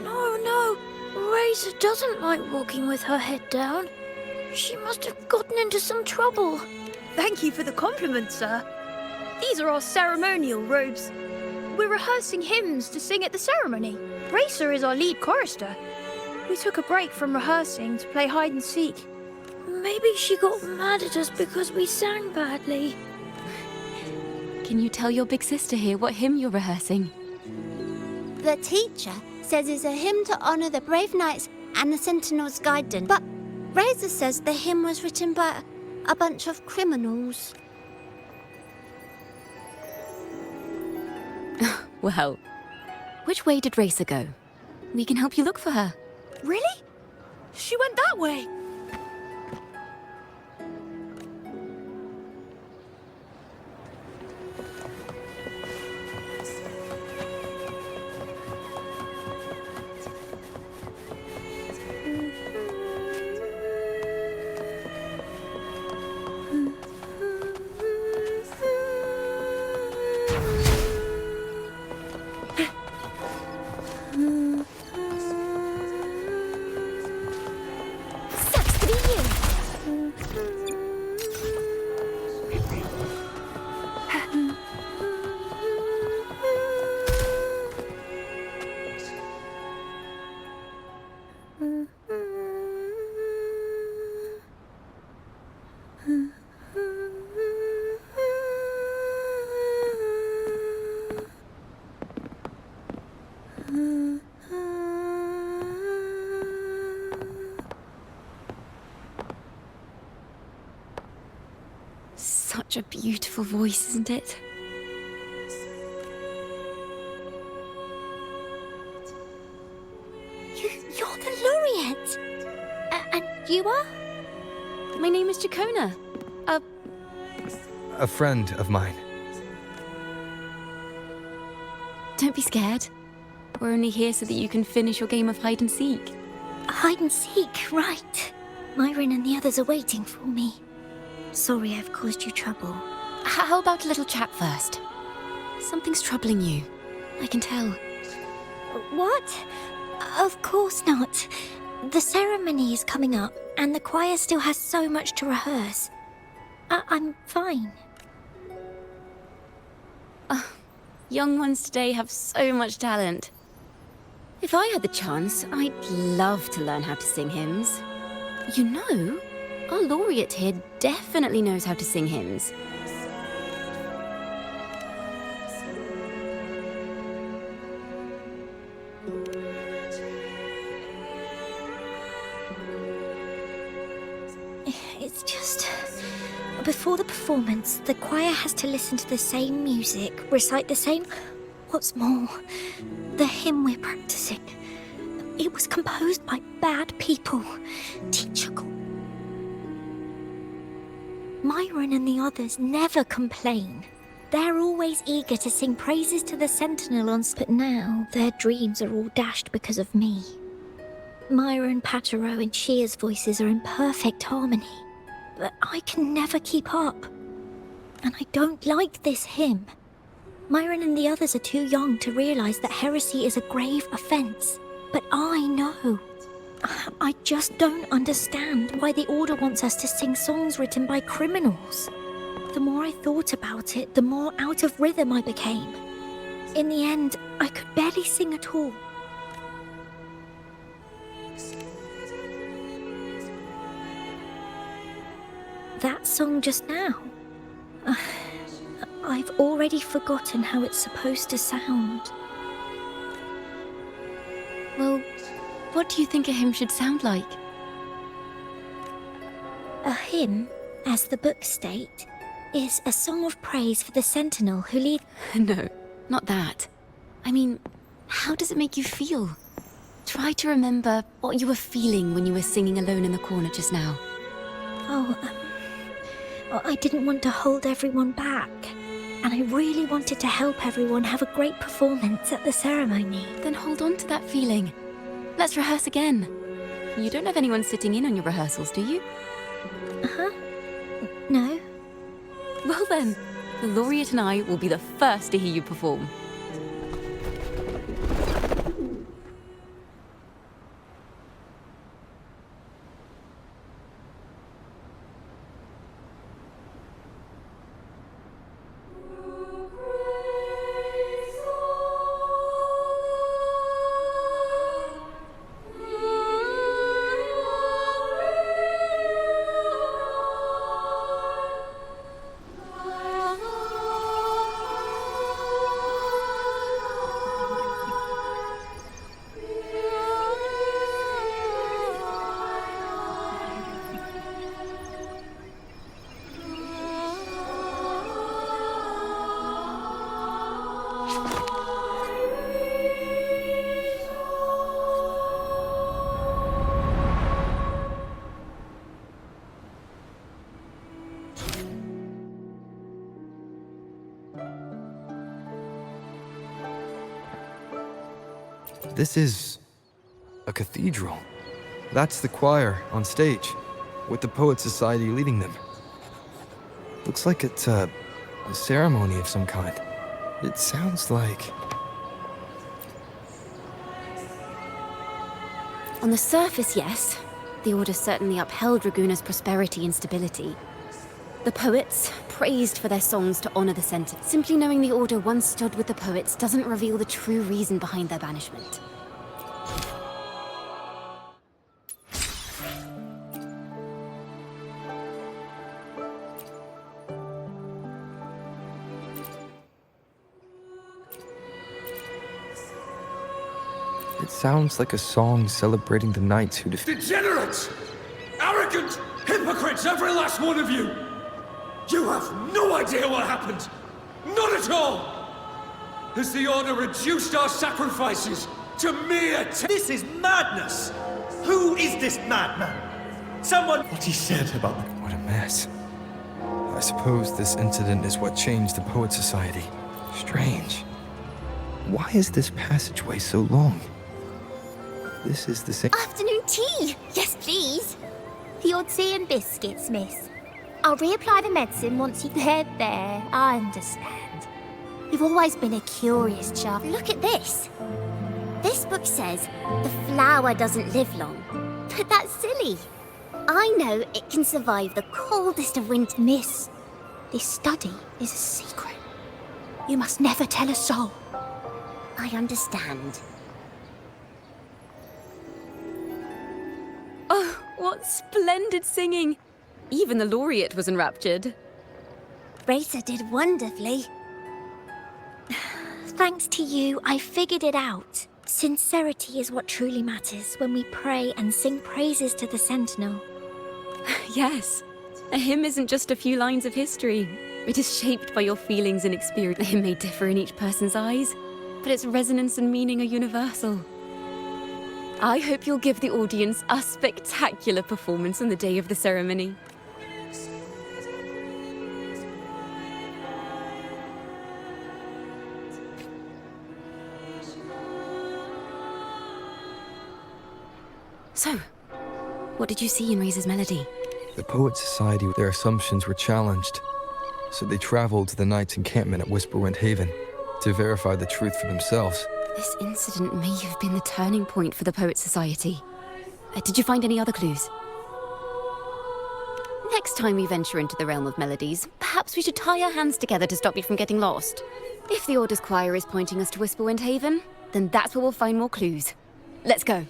S15: No. Razor doesn't like walking with her head down. She must have gotten into some trouble.
S16: Thank you for the compliment, sir. These are our ceremonial robes. We're rehearsing hymns to sing at the ceremony. Racer is our lead chorister. We took a break from rehearsing to play hide and seek.
S15: Maybe she got mad at us because we sang badly.
S9: Can you tell your big sister here what hymn you're rehearsing?
S1: The teacher says it's a hymn to honor the brave knights and the Sentinel's guidance. But Razor says the hymn was written by a bunch of criminals.
S9: Well, which way did Racer go? We can help you look for her.
S16: Really? She went that way.
S9: Such a beautiful voice, isn't it?
S1: You're the laureate! And you are?
S9: My name is 𝓦𝓾𝓽𝓱𝓮𝓻.
S5: A friend of mine.
S9: Don't be scared. We're only here so that you can finish your game of hide and seek.
S1: Hide and seek, right. Myron and the others are waiting for me. Sorry I've caused you trouble.
S9: How about a little chat first? Something's troubling you. I can tell.
S1: What? Of course not. The ceremony is coming up, and the choir still has so much to rehearse. I'm fine.
S9: Young ones today have so much talent. If I had the chance, I'd love to learn how to sing hymns. You know, our laureate here definitely knows how to sing hymns.
S1: It's just... Before the performance, the choir has to listen to the same music, recite the same... What's more, the hymn we're practicing, it was composed by bad people. Teachable. Myron and the others never complain. They're always eager to sing praises to the Sentinel but now their dreams are all dashed because of me. Myron, Patero and Shear's voices are in perfect harmony, but I can never keep up. And I don't like this hymn. Myron and the others are too young to realize that heresy is a grave offense, but I know. I just don't understand why the Order wants us to sing songs written by criminals. The more I thought about it, the more out of rhythm I became. In the end, I could barely sing at all. That song just now. I've already forgotten how it's supposed to sound.
S9: Well, what do you think a hymn should sound like?
S1: A hymn, as the books state, is a song of praise for the Sentinel who lead...
S9: No, not that. I mean, how does it make you feel? Try to remember what you were feeling when you were singing alone in the corner just now.
S1: I didn't want to hold everyone back. And I really wanted to help everyone have a great performance at the ceremony.
S9: Then hold on to that feeling. Let's rehearse again. You don't have anyone sitting in on your rehearsals, do you?
S1: No.
S9: Well then, the laureate and I will be the first to hear you perform.
S5: This is a cathedral. That's the choir on stage, with the Poet Society leading them. Looks like it's a ceremony of some kind. It sounds like...
S9: On the surface, yes. The Order certainly upheld Raguna's prosperity and stability. The poets praised for their songs to honor the sentence. Simply knowing the Order once stood with the poets doesn't reveal the true reason behind their banishment.
S5: It sounds like a song celebrating the knights who
S17: Degenerates! Arrogant hypocrites, every last one of you! You have no idea what happened! Not at all! Has the Order reduced our sacrifices to mere
S13: This is madness! Who is this madman? Someone...
S17: What he said about the...
S5: What a mess. I suppose this incident is what changed the Poet Society. Strange. Why is this passageway so long? This is the same...
S1: Afternoon tea! Yes, please. The odd tea and biscuits, miss. I'll reapply the medicine once you've... There, I understand. You've always been a curious child. Look at this. This book says the flower doesn't live long. But that's silly. I know it can survive the coldest of winter. Miss, this study is a secret. You must never tell a soul. I understand.
S9: Oh, what splendid singing! Even the laureate was enraptured.
S1: Racer did wonderfully. Thanks to you, I figured it out. Sincerity is what truly matters when we pray and sing praises to the Sentinel.
S9: Yes, a hymn isn't just a few lines of history. It is shaped by your feelings and experience. The hymn may differ in each person's eyes, but its resonance and meaning are universal. I hope you'll give the audience a spectacular performance on the day of the ceremony. So, what did you see in Razor's melody?
S5: The Poet Society, their assumptions were challenged, so they traveled to the Knights' encampment at Whisperwind Haven to verify the truth for themselves.
S9: This incident may have been the turning point for the Poet Society. Did you find any other clues? Next time we venture into the realm of melodies, perhaps we should tie our hands together to stop you from getting lost. If the Order's choir is pointing us to Whisperwind Haven, then that's where we'll find more clues. Let's go.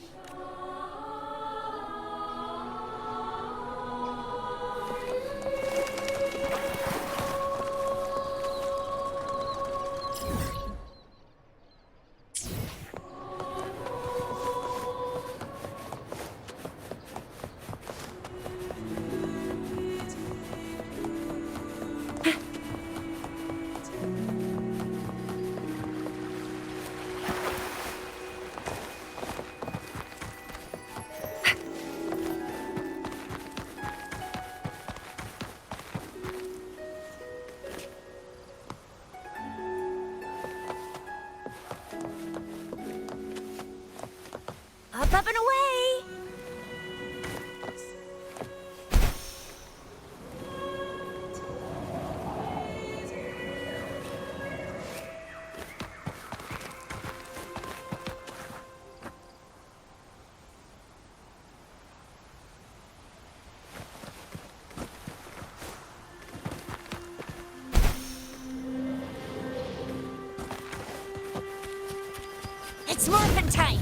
S1: Up and away! It's morphin' time!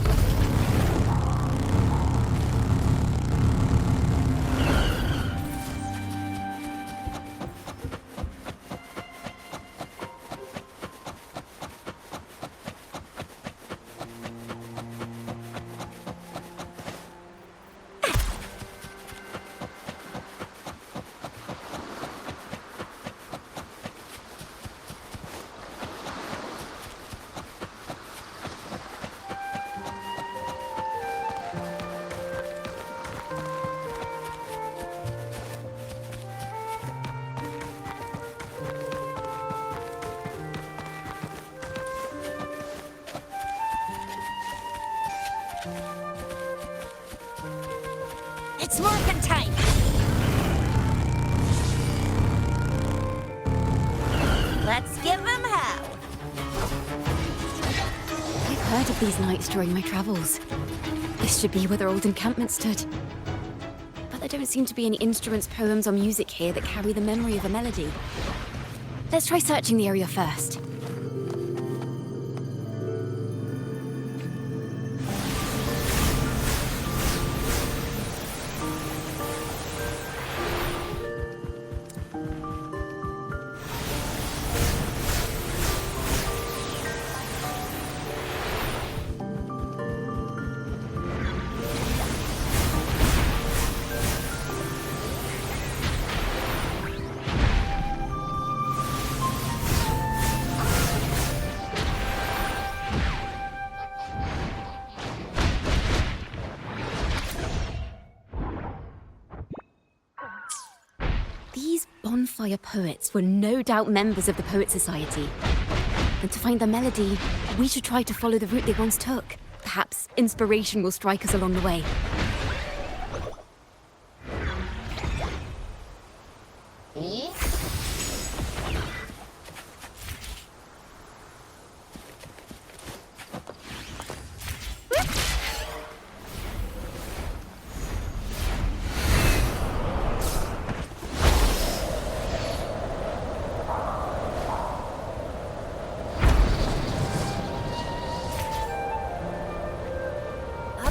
S10: It's morphin' time! Let's give him hell!
S9: I've heard of these nights during my travels. This should be where their old encampment stood. But there don't seem to be any instruments, poems, or music here that carry the memory of a melody. Let's try searching the area first. These bonfire poets were no doubt members of the Poet Society. And to find the melody, we should try to follow the route they once took. Perhaps inspiration will strike us along the way.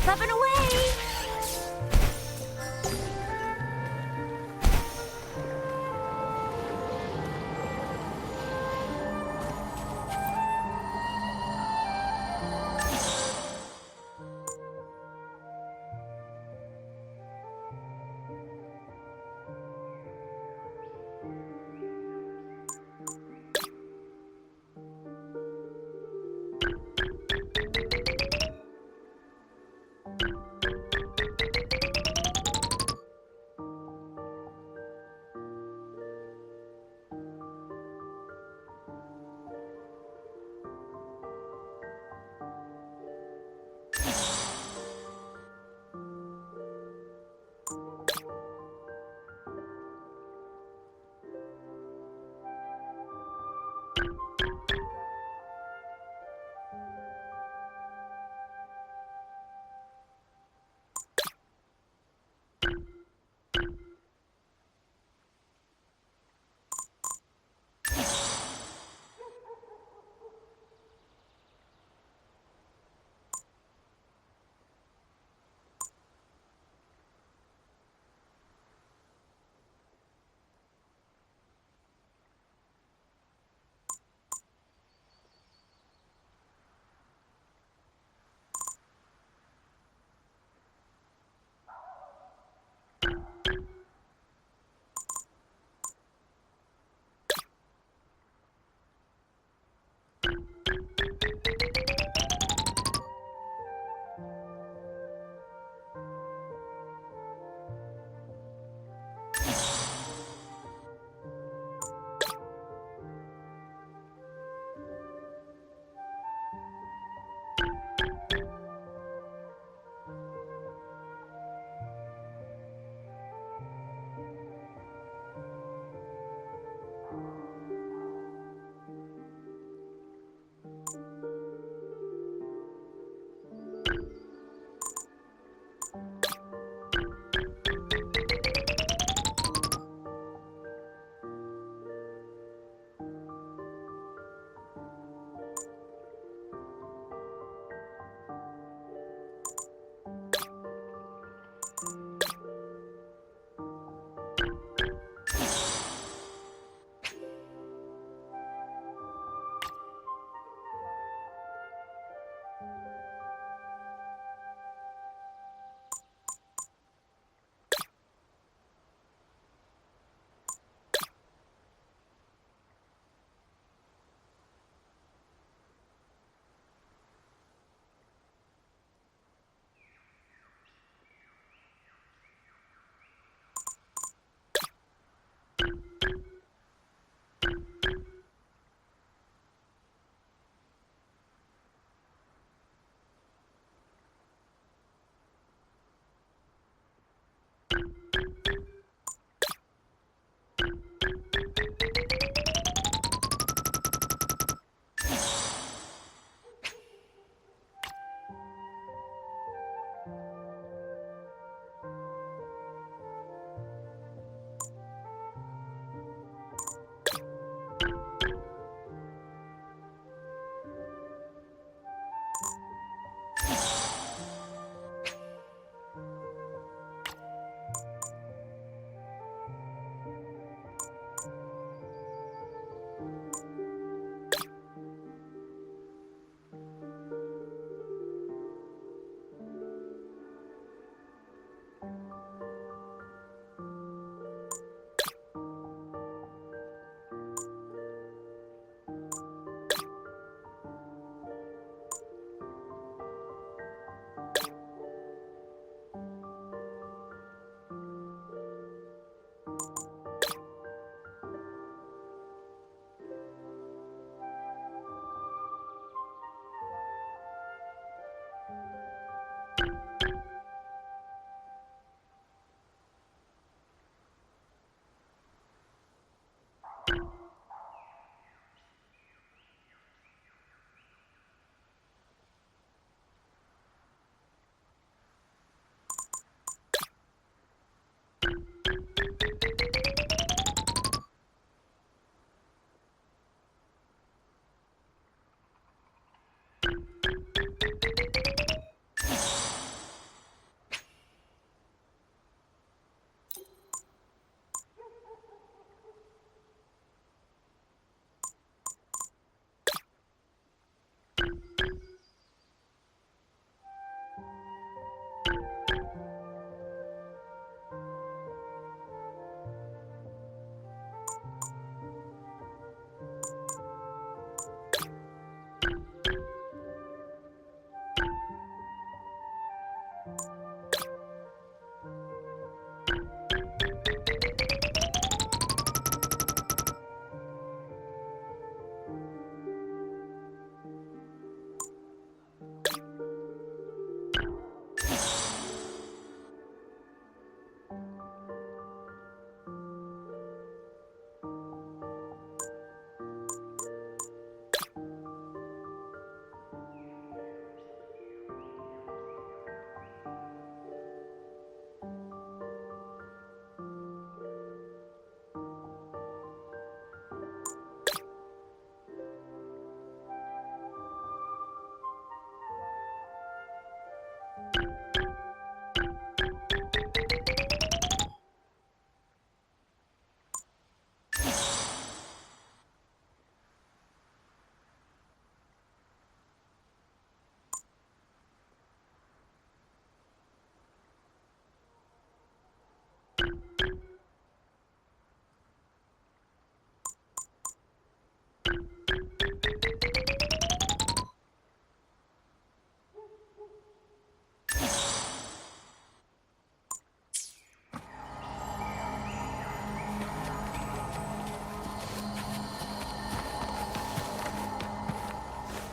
S10: Up and away!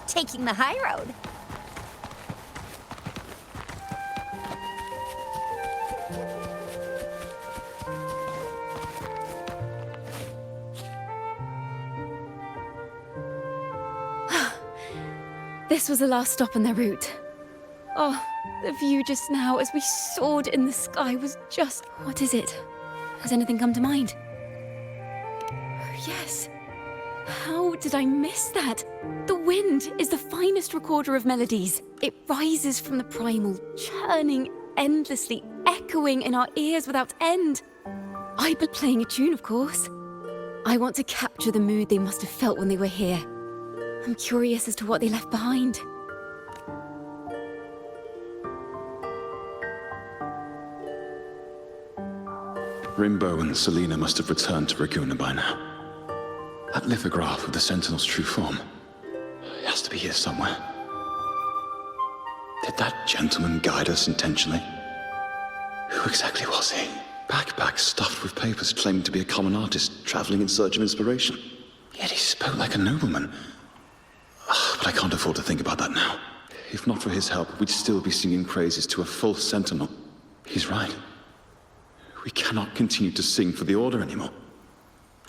S18: Taking the high road.
S9: This was the last stop on their route. Oh, the view just now as we soared in the sky was just... What is it? Has anything come to mind? Oh, yes. How did I miss that? The wind is the finest recorder of melodies. It rises from the primal, churning endlessly, echoing in our ears without end. I've been playing a tune, of course. I want to capture the mood they must have felt when they were here. I'm curious as to what they left behind.
S12: Rimbo and Selena must have returned to Ragusa by now. That lithograph of the Sentinel's true form. It has to be here somewhere. Did that gentleman guide us intentionally? Who exactly was he? Backpack stuffed with papers claiming to be a common artist traveling in search of inspiration. Yet he spoke like a nobleman. But I can't afford to think about that now. If not for his help, we'd still be singing praises to a false sentinel. He's right. We cannot continue to sing for the Order anymore.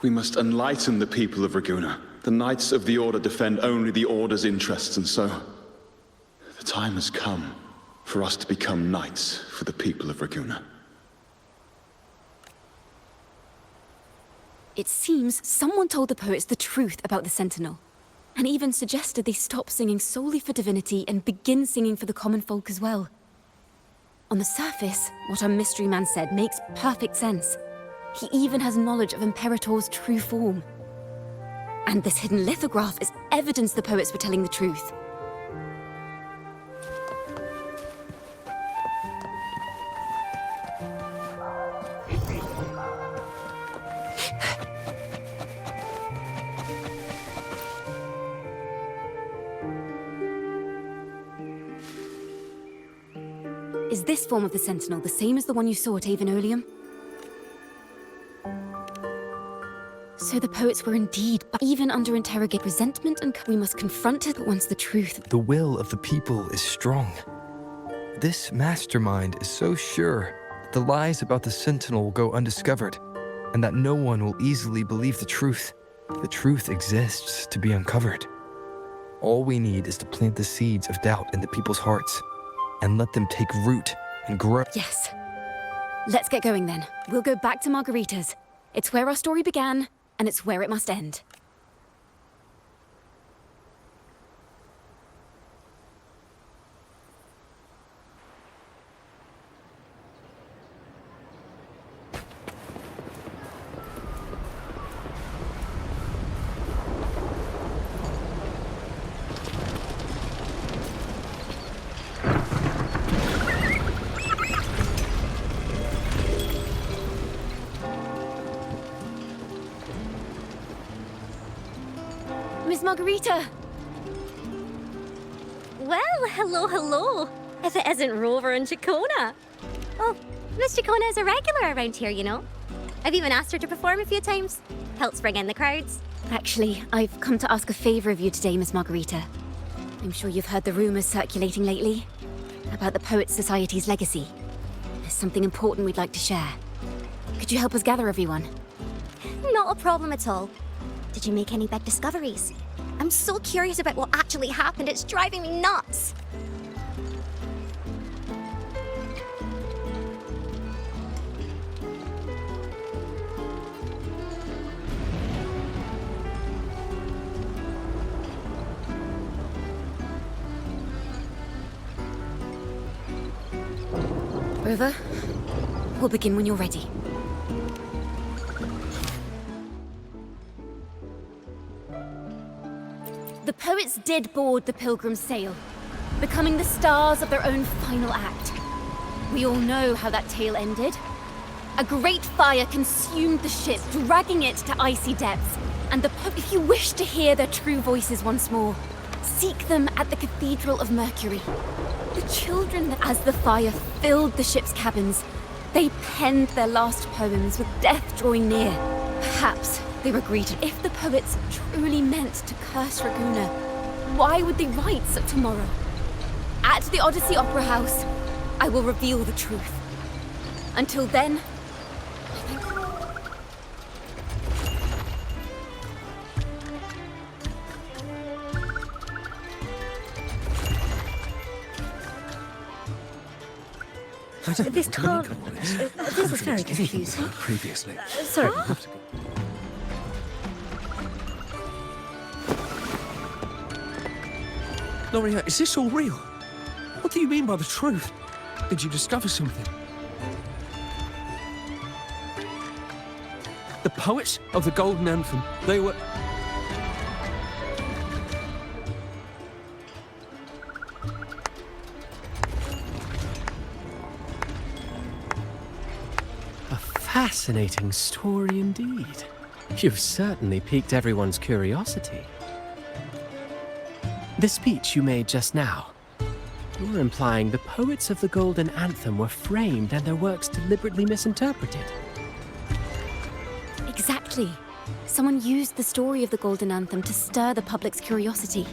S12: We must enlighten the people of Ragusa. The Knights of the Order defend only the Order's interests, and so... the time has come for us to become knights for the people of Ragusa.
S9: It seems someone told the poets the truth about the Sentinel, and even suggested they stop singing solely for divinity and begin singing for the common folk as well. On the surface, what our mystery man said makes perfect sense. He even has knowledge of Imperator's true form. And this hidden lithograph is evidence the poets were telling the truth. Is this form of the Sentinel the same as the one you saw at 𝓦𝓐𝓼? So the poets were indeed, but even under interrogate resentment, and we must confront it once the truth.
S5: The will of the people is strong. This mastermind is so sure that the lies about the Sentinel will go undiscovered, and that no one will easily believe the truth. The truth exists to be uncovered. All we need is to plant the seeds of doubt in the people's hearts, and let them take root and grow.
S9: Yes. Let's get going then. We'll go back to Margarita's. It's where our story began, and it's where it must end. Miss Margarita!
S1: Well, hello. If it isn't Rover and Chacona. Oh, Miss Chacona is a regular around here, you know. I've even asked her to perform a few times. Helps bring in the crowds.
S9: Actually, I've come to ask a favor of you today, Miss Margarita. I'm sure you've heard the rumors circulating lately about the Poets Society's legacy. There's something important we'd like to share. Could you help us gather everyone?
S1: Not a problem at all. Did you make any big discoveries? I'm so curious about what actually happened. It's driving me nuts.
S9: Rover, we'll begin when you're ready. The poets did board the Pilgrim's sail, becoming the stars of their own final act. We all know how that tale ended. A great fire consumed the ship, dragging it to icy depths. And if you wish to hear their true voices once more, seek them at the Cathedral of Mercury. The children, as the fire filled the ship's cabins, they penned their last poems with death drawing near. Perhaps they were greeted. If the poets truly meant to curse Ragusa, why would they write such tomorrow? At the Odyssey Opera House, I will reveal the truth. Until then,
S10: This can't... This is very confusing.
S2: Previously.
S10: Sorry.
S2: ബ╝, is this all real? What do you mean by the truth? Did you discover something? The poets of the Golden Anthem, they were...
S6: Fascinating story indeed. You've certainly piqued everyone's curiosity. The speech you made just now, you're implying the poets of the Golden Anthem were framed and their works deliberately misinterpreted.
S9: exactly. Someone used the story of the Golden Anthem to stir the public's curiosity.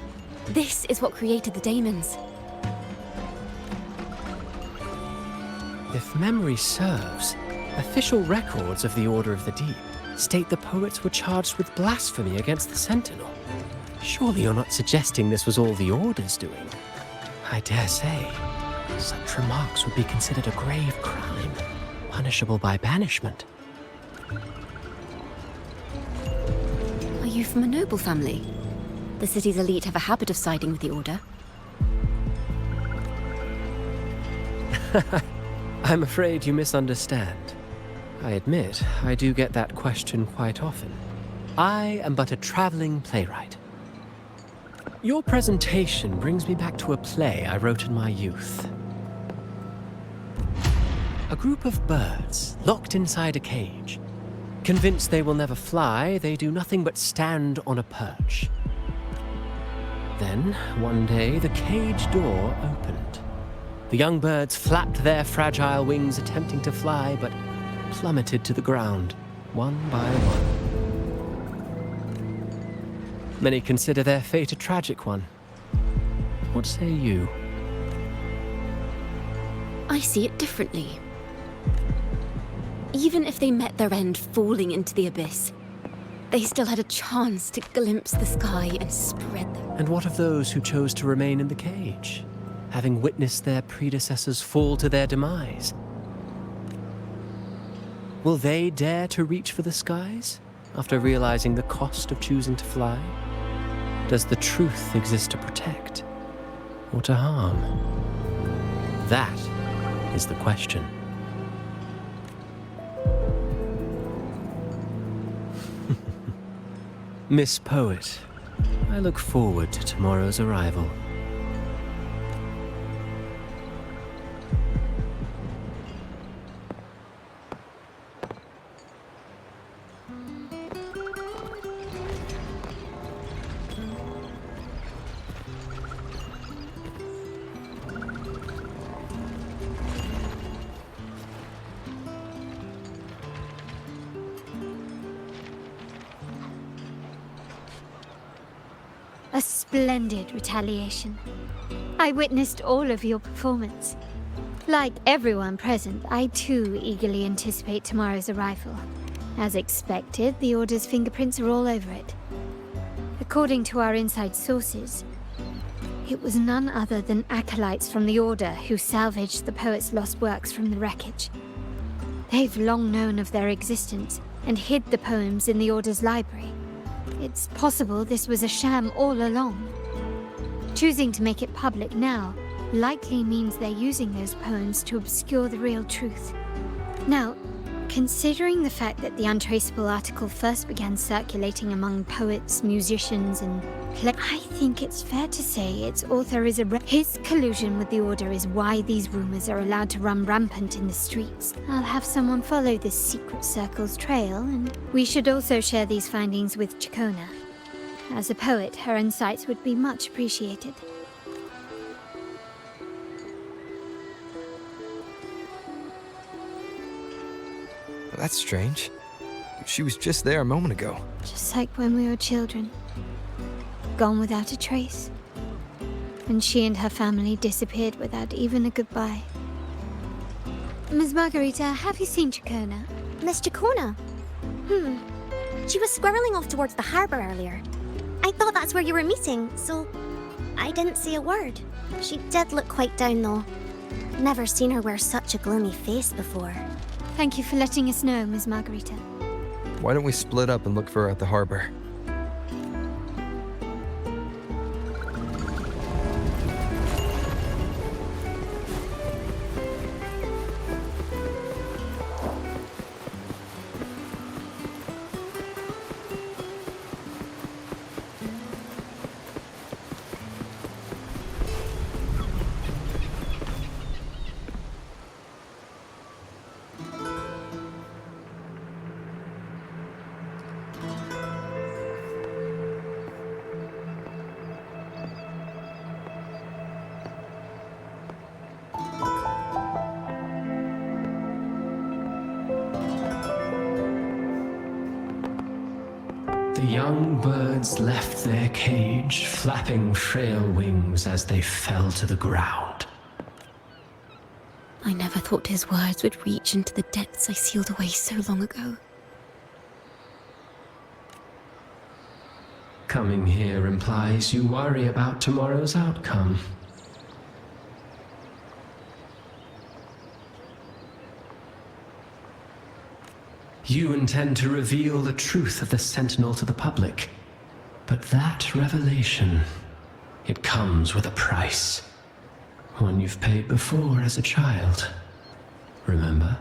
S9: This is what created the daemons.
S6: If memory serves, official records of the Order of the Deep state the poets were charged with blasphemy against the Sentinel. Surely you're not suggesting this was all the Order's doing? I dare say, such remarks would be considered a grave crime, punishable by banishment.
S9: Are you from a noble family? The city's elite have a habit of siding with the Order.
S6: I'm afraid you misunderstand. I admit, I do get that question quite often. I am but a traveling playwright. Your presentation brings me back to a play I wrote in my youth. A group of birds locked inside a cage. Convinced they will never fly, they do nothing but stand on a perch. Then, one day, the cage door opened. The young birds flapped their fragile wings attempting to fly, but plummeted to the ground, one by one. Many consider their fate a tragic one. What say you?
S9: I see it differently. Even if they met their end falling into the abyss, they still had a chance to glimpse the sky and spread them.
S6: And what of those who chose to remain in the cage, having witnessed their predecessors fall to their demise? Will they dare to reach for the skies after realizing the cost of choosing to fly? Does the truth exist to protect or to harm? That is the question. Miss Poet, I look forward to tomorrow's arrival.
S4: A splendid retaliation. I witnessed all of your performance. Like everyone present, I too eagerly anticipate tomorrow's arrival. As expected, the Order's fingerprints are all over it. According to our inside sources, it was none other than acolytes from the Order who salvaged the poet's lost works from the wreckage. They've long known of their existence and hid the poems in the Order's library. It's possible this was a sham all along. Choosing to make it public now likely means they're using those poems to obscure the real truth. Now, Considering the fact that the untraceable article first began circulating among poets, musicians, and I think it's fair to say its author is his collusion with the Order is why these rumors are allowed to run rampant in the streets. I'll have someone follow this secret circle's trail, and we should also share these findings with Chacona. As a poet, her insights would be much appreciated.
S5: That's strange. She was just there a moment ago.
S4: Just like when we were children. Gone without a trace. And she and her family disappeared without even a goodbye. Ms. Margarita, have you seen Chacona?
S1: Miss Chacona? She was squirreling off towards the harbor earlier. I thought that's where you were meeting, so I didn't say a word. She did look quite down, though. Never seen her wear such a gloomy face before.
S4: Thank you for letting us know, Ms. Margarita.
S5: Why don't we split up and look for her at the harbor?
S6: The young birds left their cage, flapping frail wings as they fell to the ground.
S9: I never thought his words would reach into the depths I sealed away so long ago.
S6: Coming here implies you worry about tomorrow's outcome. You intend to reveal the truth of the Sentinel to the public. But that revelation, it comes with a price. One you've paid before as a child. Remember?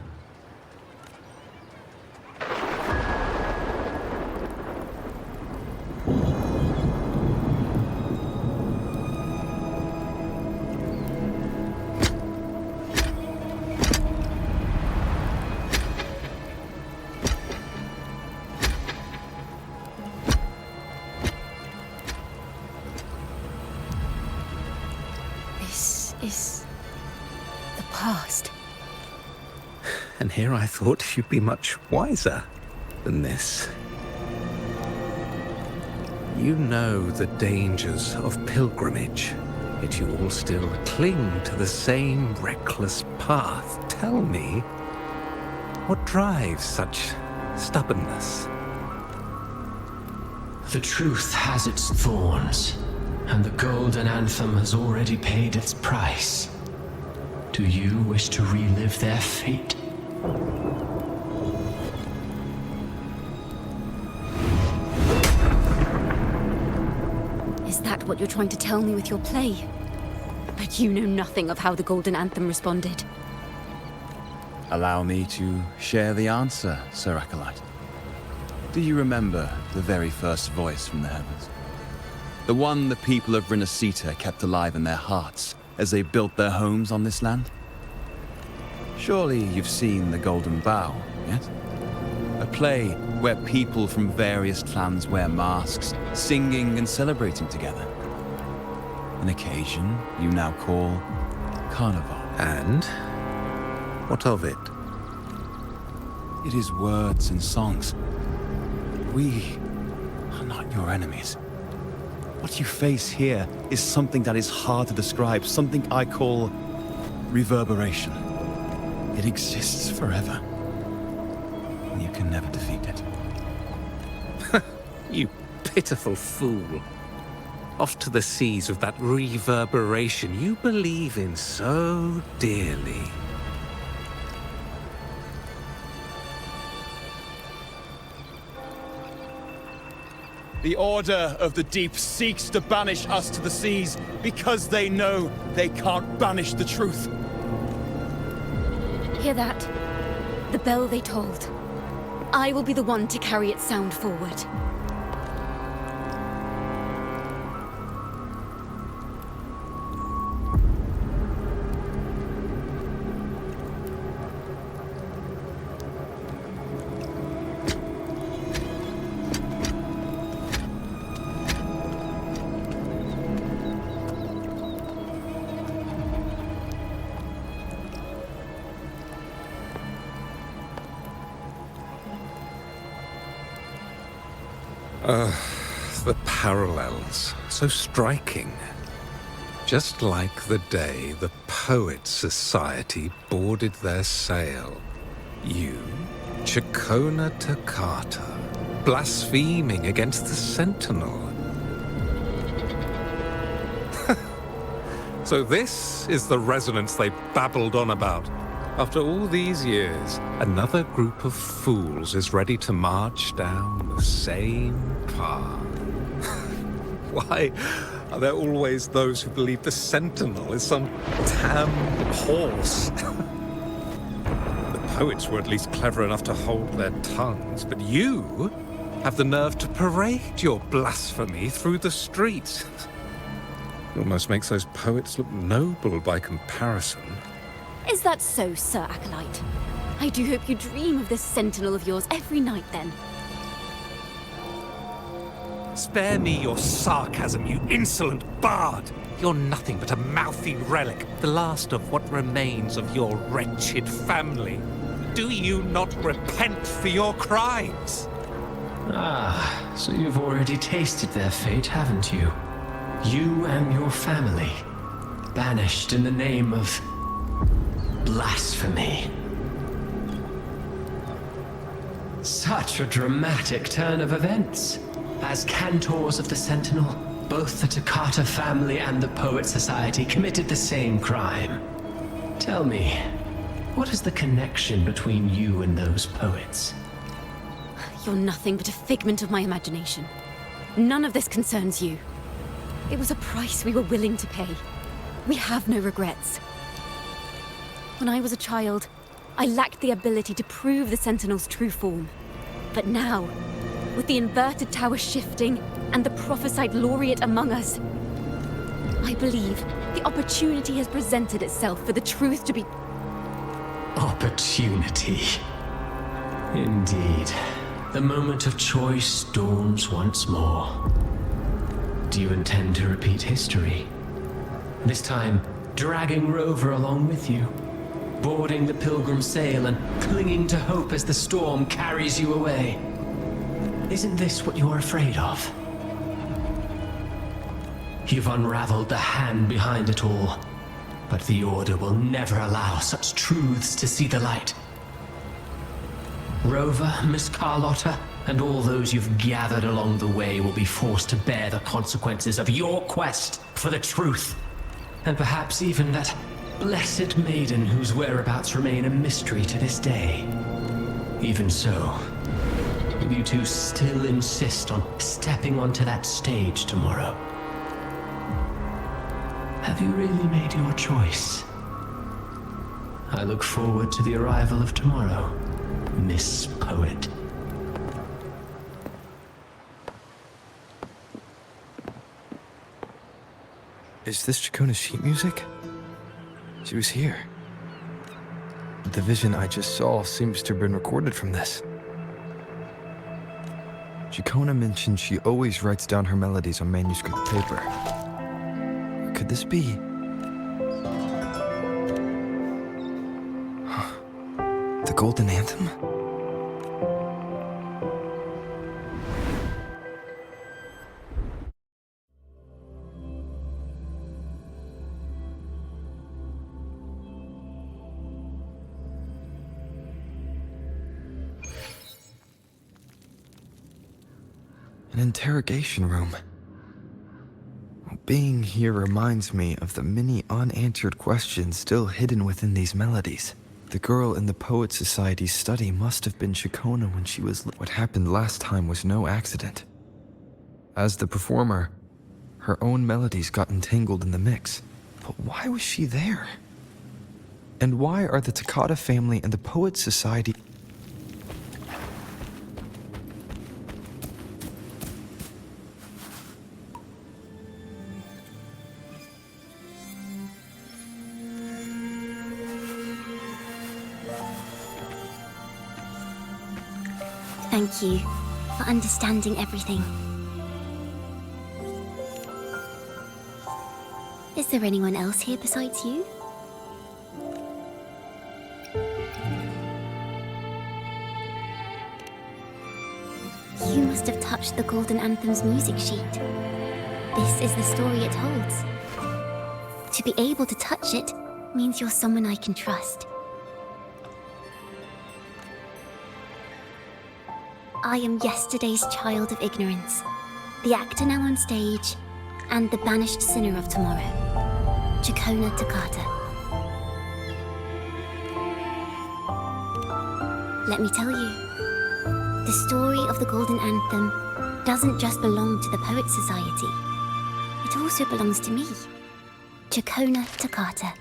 S9: Is the past.
S18: And here I thought you'd be much wiser than this. You know the dangers of pilgrimage, yet you all still cling to the same reckless path. Tell me, what drives such stubbornness?
S6: The truth has its thorns. And the golden anthem has already paid its price. Do you wish to relive their fate?
S9: Is that what you're trying to tell me with your play? But you know nothing of how the golden anthem responded.
S12: Allow me to share the answer, Sir Acolyte. Do you remember the very first voice from the heavens? The one the people of Rinascita kept alive in their hearts as they built their homes on this land? Surely you've seen The Golden Bough, yes? A play where people from various clans wear masks, singing and celebrating together. An occasion you now call Carnival.
S18: And what of it?
S12: It is words and songs. We are not your enemies. What you face here is something that is hard to describe, something I call reverberation. It exists forever, and you can never defeat it.
S18: You pitiful fool. Off to the seas with that reverberation you believe in so dearly.
S14: The Order of the Deep seeks to banish us to the seas because they know they can't banish the truth.
S9: Hear that? The bell they tolled. I will be the one to carry its sound forward.
S18: The parallels, so striking. Just like the day the Poets Society boarded their sail. You, 𝓦𝓾𝓽𝓱𝓮𝓻 𝓱𝓮𝓻, blaspheming against the Sentinel. So this is the resonance they babbled on about. After all these years, another group of fools is ready to march down the same path. Why are there always those who believe the Sentinel is some tam horse? The poets were at least clever enough to hold their tongues, but you have the nerve to parade your blasphemy through the streets. It almost makes those poets look noble by comparison.
S9: Is that so, Sir Acolyte? I do hope you dream of this Sentinel of yours every night, then.
S18: Spare me your sarcasm, you insolent bard! You're nothing but a mouthy relic, the last of what remains of your wretched family. Do you not repent for your crimes?
S6: Ah, so you've already tasted their fate, haven't you? You and your family, banished in the name of blasphemy. Such a dramatic turn of events. As cantors of the Sentinel, both the Toccata family and the Poet Society committed the same crime. Tell me, what is the connection between you and those poets?
S9: You're nothing but a figment of my imagination. None of this concerns you. It was a price we were willing to pay. We have no regrets. When I was a child, I lacked the ability to prove the Sentinel's true form. But now, with the inverted tower shifting and the prophesied laureate among us, I believe the opportunity has presented itself for the truth to be...
S6: Opportunity. Indeed. The moment of choice dawns once more. Do you intend to repeat history? This time, dragging Rover along with you, boarding the pilgrim sail and clinging to hope as the storm carries you away. Isn't this what you're afraid of? You've unraveled the hand behind it all, but the Order will never allow such truths to see the light. Rover, Miss Carlotta, and all those you've gathered along the way will be forced to bear the consequences of your quest for the truth. And perhaps even that blessed maiden whose whereabouts remain a mystery to this day. Even so, will you two still insist on stepping onto that stage tomorrow? Have you really made your choice? I look forward to the arrival of tomorrow, Miss Poet.
S5: Is this Chacona's sheet music? She was here. The vision I just saw seems to have been recorded from this. Chacona mentioned she always writes down her melodies on manuscript paper. Could this be? The Golden Anthem? An interrogation room. Being here reminds me of the many unanswered questions still hidden within these melodies. The girl in the Poet Society's study must have been Chacona when she was... What happened last time was no accident. As the performer, her own melodies got entangled in the mix. But why was she there? And why are the Toccata family and the Poet Society...
S7: Thank you for understanding everything. Is there anyone else here besides you? You must have touched the Golden Anthem's music sheet. This is the story it holds. To be able to touch it means you're someone I can trust. I am yesterday's child of ignorance, the actor now on stage, and the banished sinner of tomorrow, 𝓦𝓾𝓽𝓱𝓮𝓻𝓲𝓷𝓰. Let me tell you, the story of the Golden Anthem doesn't just belong to the Poets Society. It also belongs to me, 𝓦𝓾𝓽𝓱𝓮𝓻𝓲𝓷𝓰.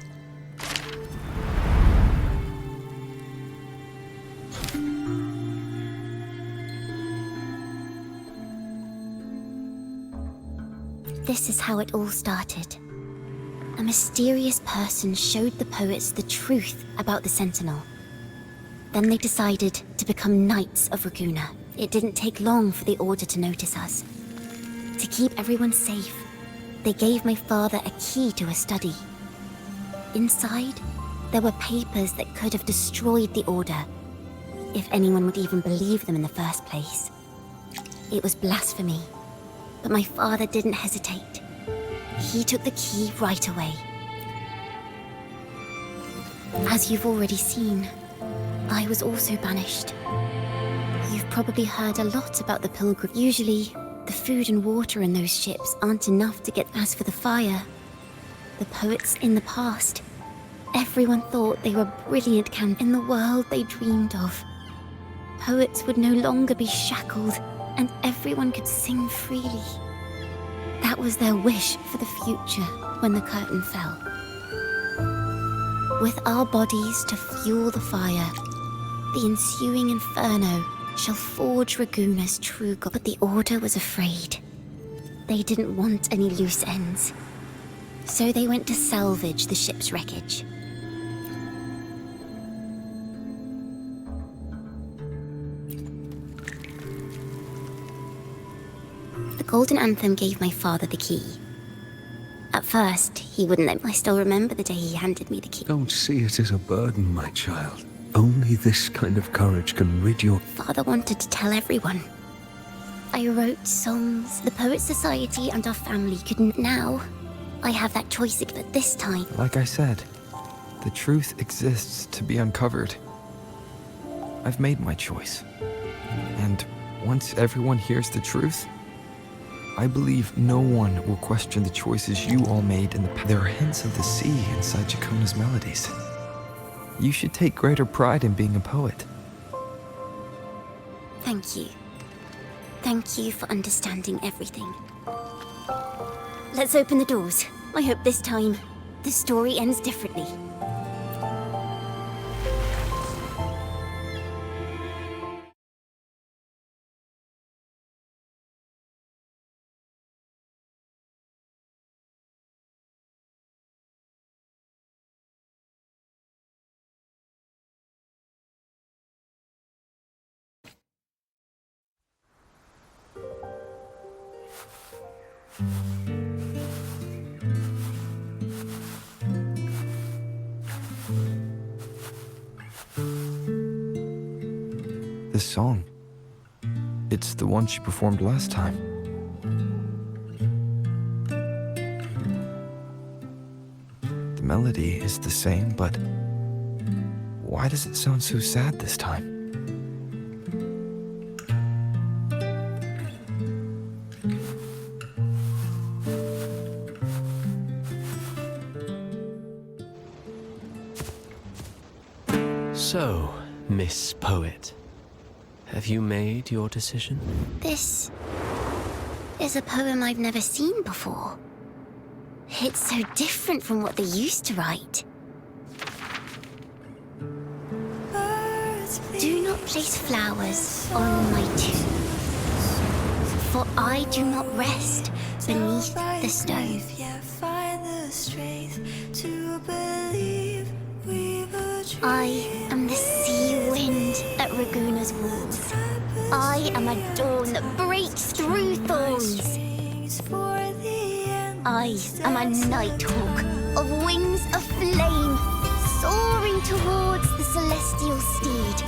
S7: This is how it all started. A mysterious person showed the poets the truth about the Sentinel. Then they decided to become Knights of Ragȗna. It didn't take long for the Order to notice us. To keep everyone safe, they gave my father a key to a study. Inside, there were papers that could have destroyed the Order, if anyone would even believe them in the first place. It was blasphemy, but my father didn't hesitate. He took the key right away. As you've already seen, I was also banished. You've probably heard a lot about the pilgrim. Usually, the food and water in those ships aren't enough to get. As for the fire, the poets in the past, everyone thought they were brilliant in the world they dreamed of. Poets would no longer be shackled, and everyone could sing freely. That was their wish for the future when the curtain fell. With our bodies to fuel the fire, the ensuing inferno shall forge Ragȗna's true god. But the Order was afraid. They didn't want any loose ends. So they went to salvage the ship's wreckage. The Golden Anthem gave my father the key. At first, he wouldn't let me. I still remember the day he handed me the key.
S18: Don't see it as a burden, my child. Only this kind of courage can rid your...
S7: Father wanted to tell everyone. I wrote songs. The Poets Society and our family couldn't. Now, I have that choice, but this time...
S5: Like I said, the truth exists to be uncovered. I've made my choice. And once everyone hears the truth, I believe no one will question the choices you all made in the past. There are hints of the sea inside Chacona's melodies. You should take greater pride in being a poet.
S7: Thank you. Thank you for understanding everything. Let's open the doors. I hope this time, the story ends differently.
S5: This song, it's the one she performed last time. The melody is the same, but why does it sound so sad this time?
S6: So, Miss Poet, have you made your decision?
S7: This is a poem I've never seen before. It's so different from what they used to write. Do not place flowers on my tomb, for I do not rest beneath the stone. I am the sea wind at Ragȗna's walls. I am a dawn that breaks through thorns. I am a nighthawk of wings of flame, soaring towards the celestial steed,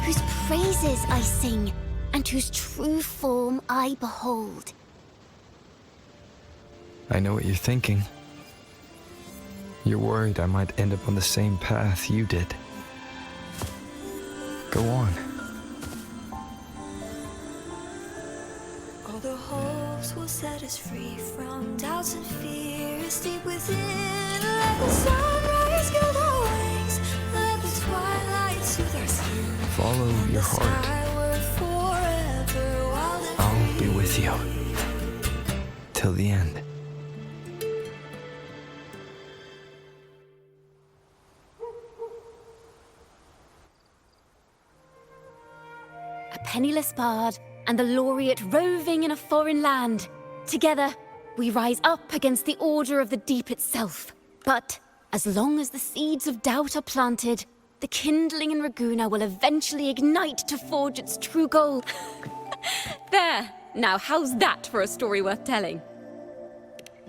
S7: whose praises I sing and whose true form I behold.
S5: I know what you're thinking. You're worried I might end up on the same path you did. Go on.
S8: All the hopes will set us free from doubts and fears deep within. Let the sunrise gild our wings, let the twilight soothe our skin.
S5: Follow your heart. I'll be with you till the end.
S9: A penniless bard and the laureate roving in a foreign land. Together, we rise up against the order of the deep itself. But as long as the seeds of doubt are planted, the kindling in 𝓦𝓾𝓽𝓱𝓮𝓻 will eventually ignite to forge its true goal. There! Now, how's that for a story worth telling?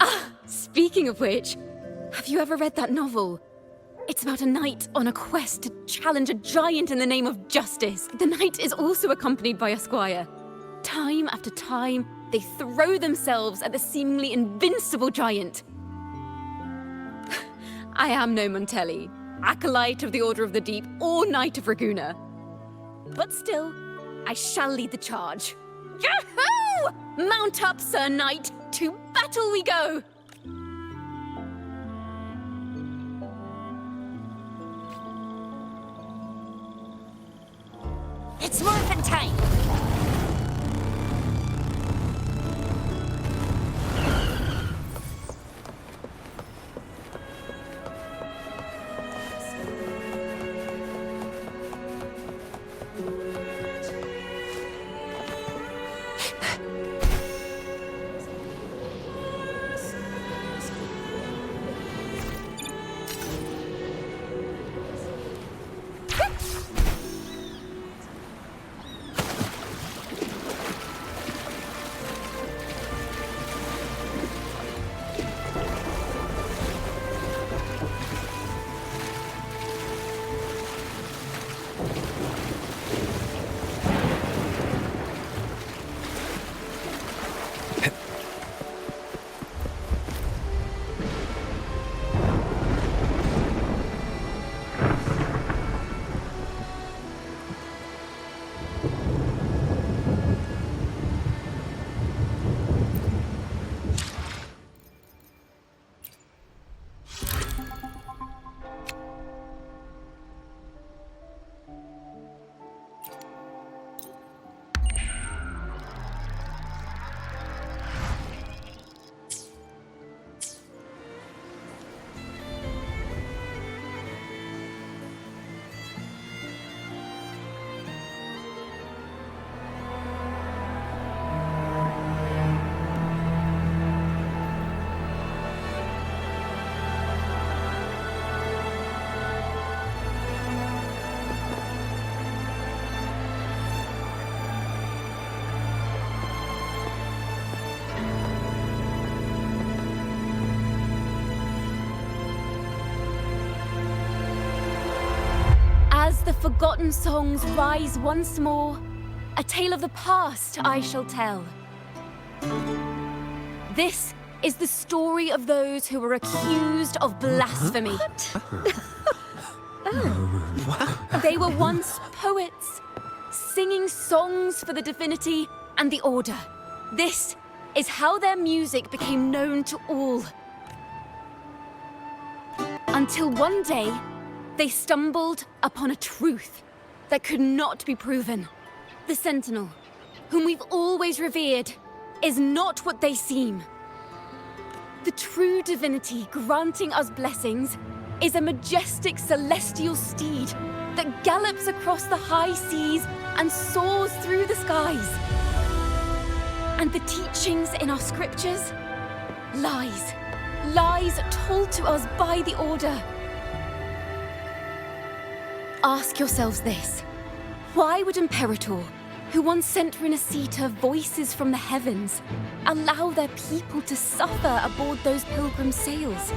S9: Ah, speaking of which, have you ever read that novel? It's about a knight on a quest to challenge a giant in the name of justice. The knight is also accompanied by a squire. Time after time, they throw themselves at the seemingly invincible giant. I am no 𝓦𝓪𝓿, acolyte of the Order of the Deep or Knight of 𝓦𝓾𝓽. But still, I shall lead the charge. Yahoo! Mount up, Sir Knight! To battle we go!
S7: It's morphin' time!
S9: As the forgotten songs rise once more, a tale of the past I shall tell. This is the story of those who were accused of blasphemy. They were once poets, singing songs for the divinity and the order. This is how their music became known to all. Until one day, they stumbled upon a truth that could not be proven. The Sentinel, whom we've always revered, is not what they seem. The true divinity granting us blessings is a majestic celestial steed that gallops across the high seas and soars through the skies. And the teachings in our scriptures? Lies. Lies told to us by the Order. Ask yourselves this. Why would 𝓦𝓪𝓿, who once sent 𝓦𝓍𝓰 voices from the heavens, allow their people to suffer aboard those pilgrim sails?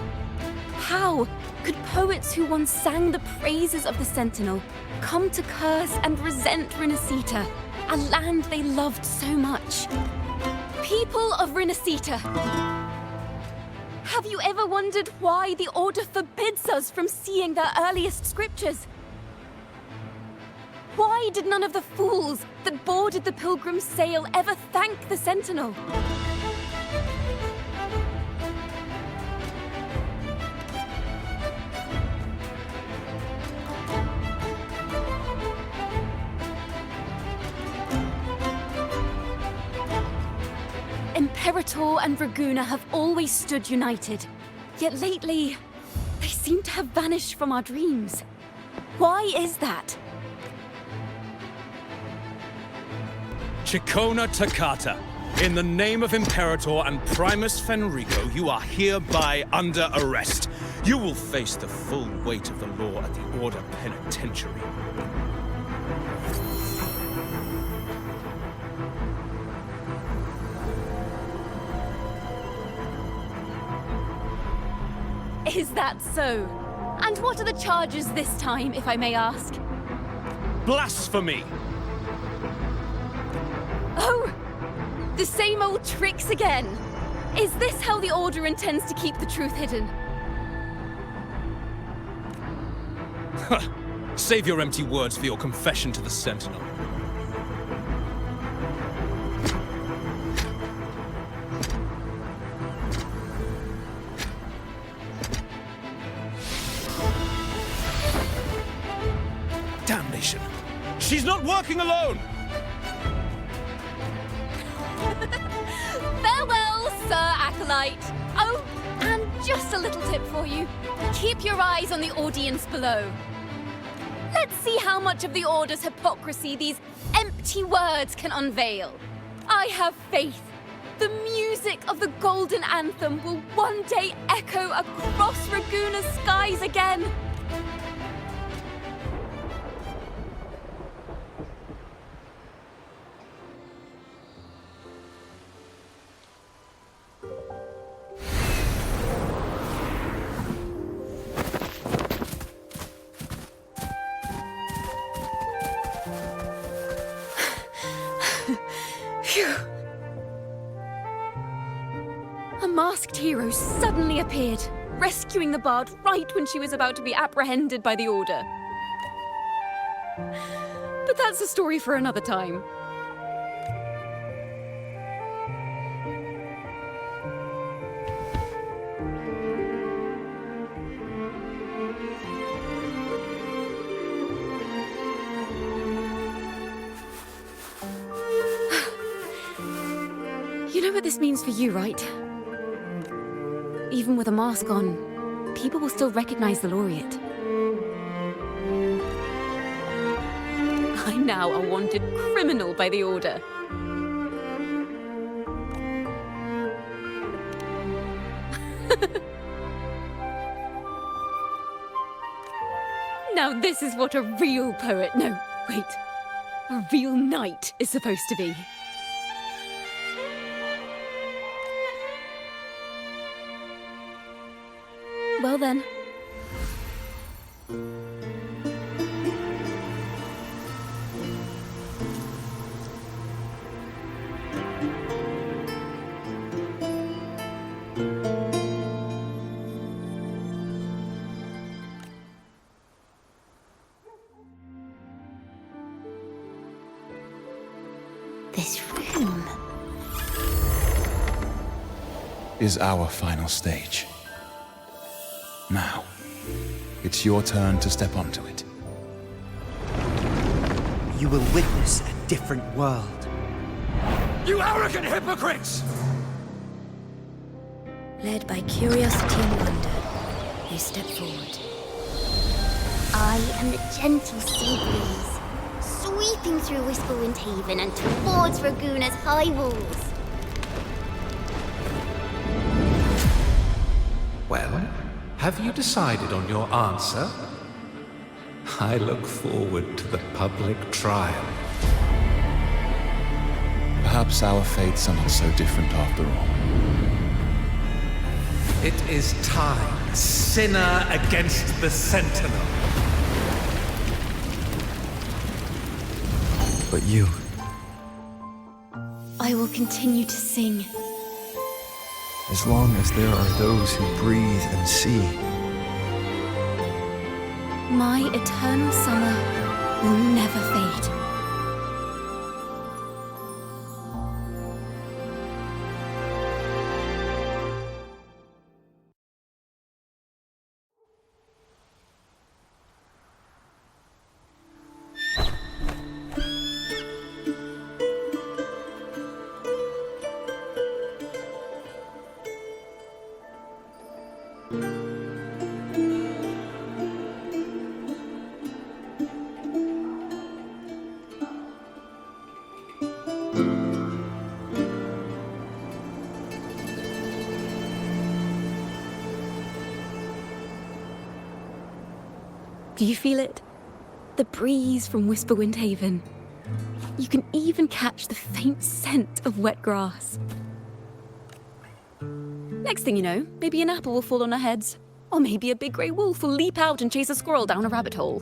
S9: How could poets who once sang the praises of the Sentinel come to curse and resent 𝓦𝓍𝓰, a land they loved so much? People of 𝓦𝓍𝓰, have you ever wondered why the Order forbids us from seeing their earliest scriptures? Why did none of the fools that boarded the pilgrim sail ever thank the Sentinel? Imperator and Raguena have always stood united, yet lately, they seem to have vanished from our dreams. Why is that?
S2: Chikona Takata, in the name of Imperator and Primus Fenrico, you are hereby under arrest. You will face the full weight of the law at the Order Penitentiary.
S9: Is that so? And what are the charges this time, if I may ask?
S2: Blasphemy!
S9: Oh! The same old tricks again! Is this how the Order intends to keep the truth hidden?
S2: Save your empty words for your confession to the Sentinel. Damnation! She's not working alone!
S9: Farewell, Sir Acolyte! Oh, and just a little tip for you. Keep your eyes on the audience below. Let's see how much of the Order's hypocrisy these empty words can unveil. I have faith. The music of the Golden Anthem will one day echo across Raguena's skies again. A masked hero suddenly appeared, rescuing the bard right when she was about to be apprehended by the Order. But that's a story for another time. You know what this means for you, right? Even with a mask on, people will still recognize the laureate. I'm now a wanted criminal by the Order. Now this is what a real poet, no, wait, a real knight is supposed to be. Well then.
S7: This room
S12: is our final stage. Now, it's your turn to step onto it.
S19: You will witness a different world.
S17: You arrogant hypocrites!
S9: Led by curiosity and wonder, they step forward.
S7: I am the gentle sea breeze, sweeping through Wisperwind Haven and towards Raguena's high walls.
S18: Well, have you decided on your answer? I look forward to the public trial.
S12: Perhaps our fates are not so different after all.
S18: It is time, sinner against the Sentinel.
S5: But you...
S9: I will continue to sing.
S5: As long as there are those who breathe and see.
S9: My eternal summer will never fade. Do you feel it? The breeze from Whisperwind Haven. You can even catch the faint scent of wet grass. Next thing you know, maybe an apple will fall on our heads. Or maybe a big grey wolf will leap out and chase a squirrel down a rabbit hole.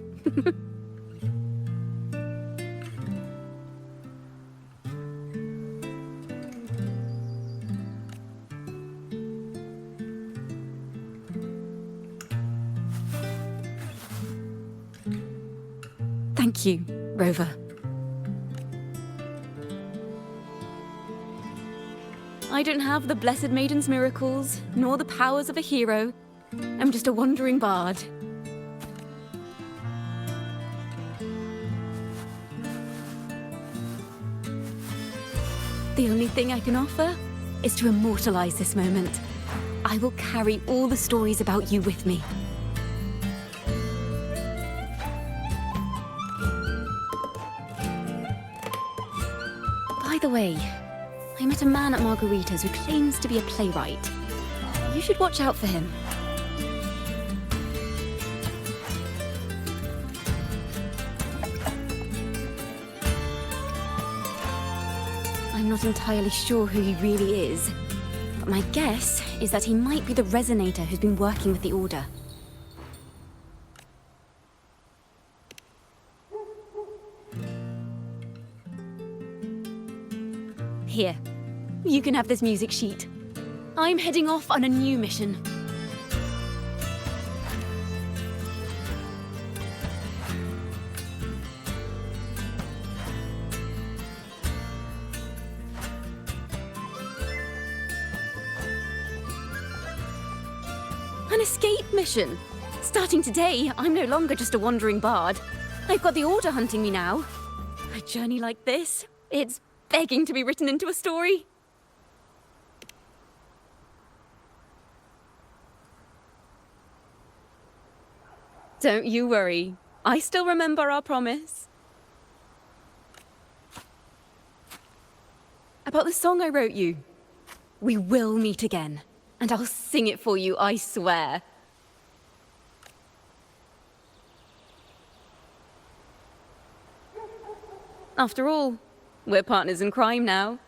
S9: Thank you, Rover. I don't have the Blessed Maiden's miracles, nor the powers of a hero. I'm just a wandering bard. The only thing I can offer is to immortalize this moment. I will carry all the stories about you with me. By the way, I met a man at Margarita's who claims to be a playwright. You should watch out for him. I'm not entirely sure who he really is, but my guess is that he might be the resonator who's been working with the Order. Here, you can have this music sheet. I'm heading off on a new mission. An escape mission. Starting today, I'm no longer just a wandering bard. I've got the Order hunting me now. A journey like this, it's begging to be written into a story. Don't you worry. I still remember our promise. About the song I wrote you. We will meet again, and I'll sing it for you, I swear. After all, we're partners in crime now.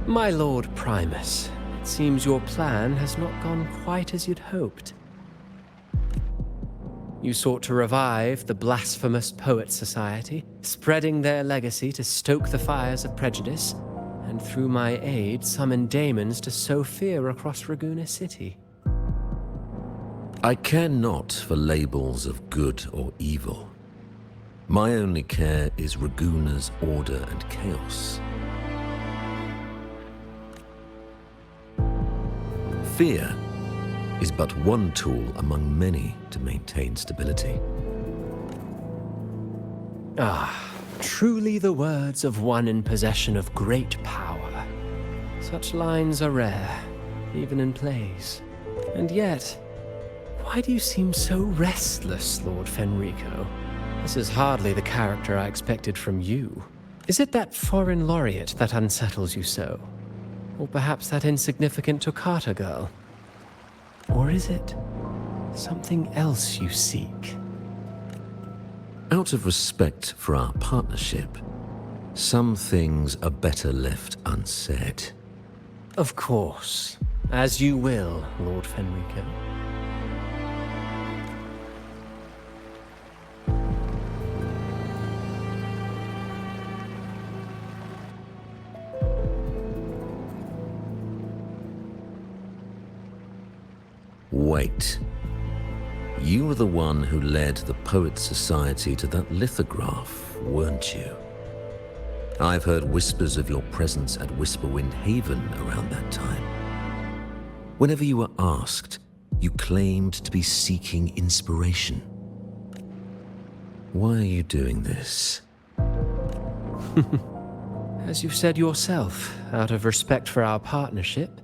S6: My Lord Primus, it seems your plan has not gone quite as you'd hoped. You sought to revive the blasphemous Poet Society, spreading their legacy to stoke the fires of prejudice, and through my aid summon daemons to sow fear across Raguena City.
S20: I care not for labels of good or evil. My only care is Raguena's order and chaos. Fear is but one tool among many to maintain stability.
S6: Ah, truly the words of one in possession of great power. Such lines are rare, even in plays. And yet, why do you seem so restless, Lord Fenrico? This is hardly the character I expected from you. Is it that foreign laureate that unsettles you so? Or perhaps that insignificant Toccata girl? Or is it something else you seek?
S20: Out of respect for our partnership, some things are better left unsaid.
S6: Of course. As you will, Lord Fenrico.
S20: Wait. You were the one who led the Poets' Society to that lithograph, weren't you? I've heard whispers of your presence at Whisperwind Haven around that time. Whenever you were asked, you claimed to be seeking inspiration. Why are you doing this?
S6: As you've said yourself, out of respect for our partnership,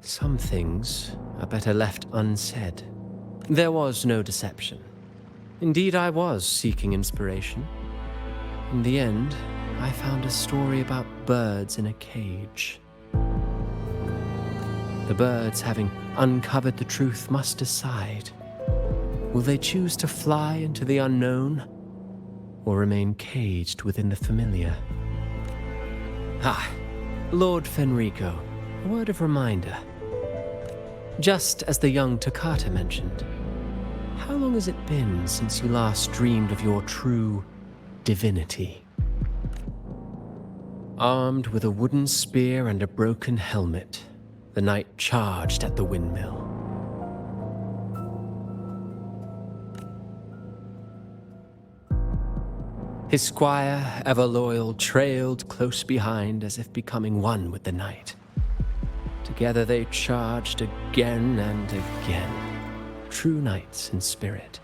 S6: some things are better left unsaid. There was no deception. Indeed, I was seeking inspiration. In the end, I found a story about birds in a cage. The birds, having uncovered the truth, must decide. Will they choose to fly into the unknown, or remain caged within the familiar? Ah, Lord Fenrico, a word of reminder. Just as the young Toccata mentioned, how long has it been since you last dreamed of your true divinity? Armed with a wooden spear and a broken helmet, the knight charged at the windmill. His squire, ever loyal, trailed close behind as if becoming one with the knight. Together they charged again and again. True knights in spirit.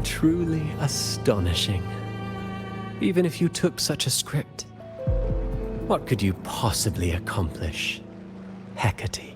S6: Truly astonishing. Even if you took such a script, what could you possibly accomplish, Hecate?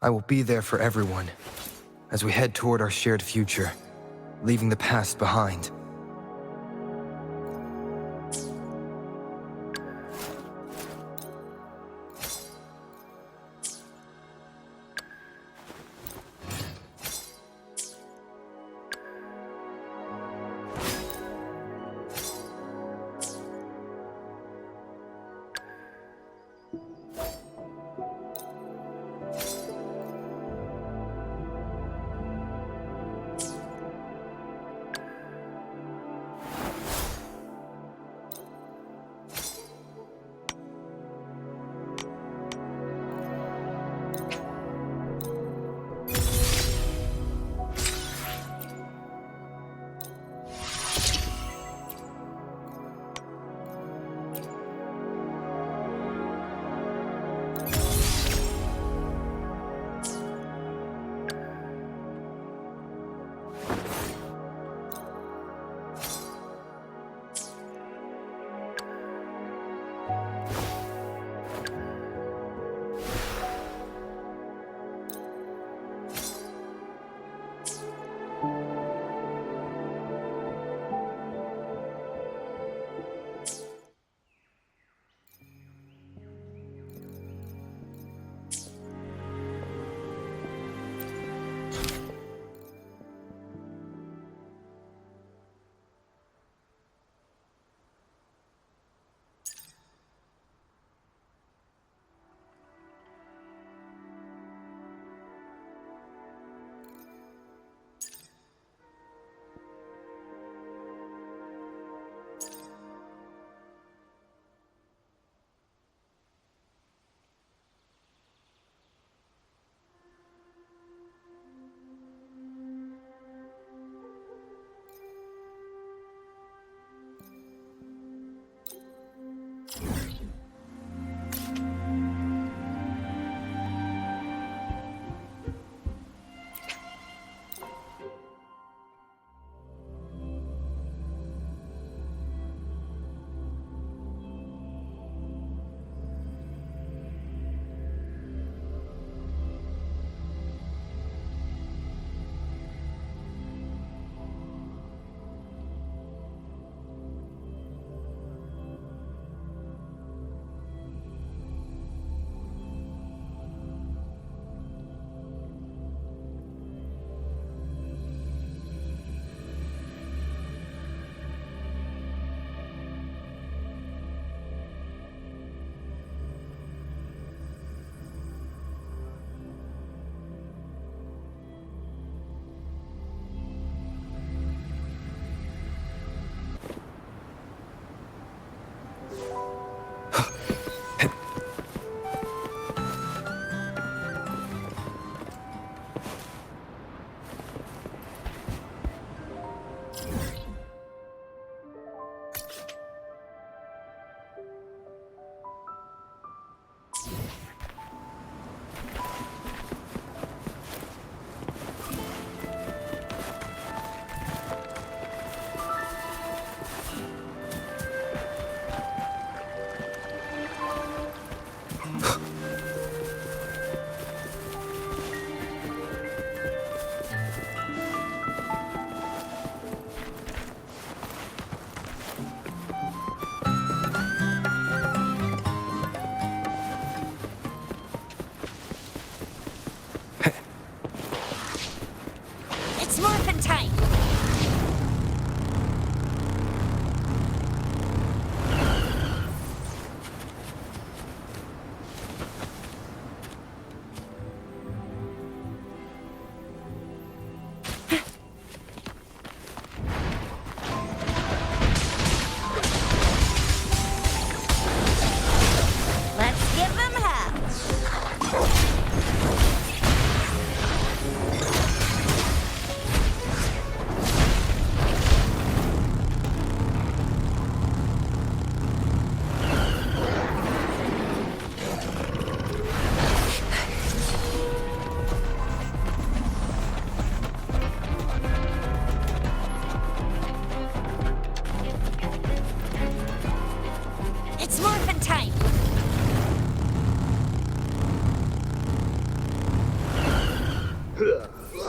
S5: I will be there for everyone as we head toward our shared future, leaving the past behind.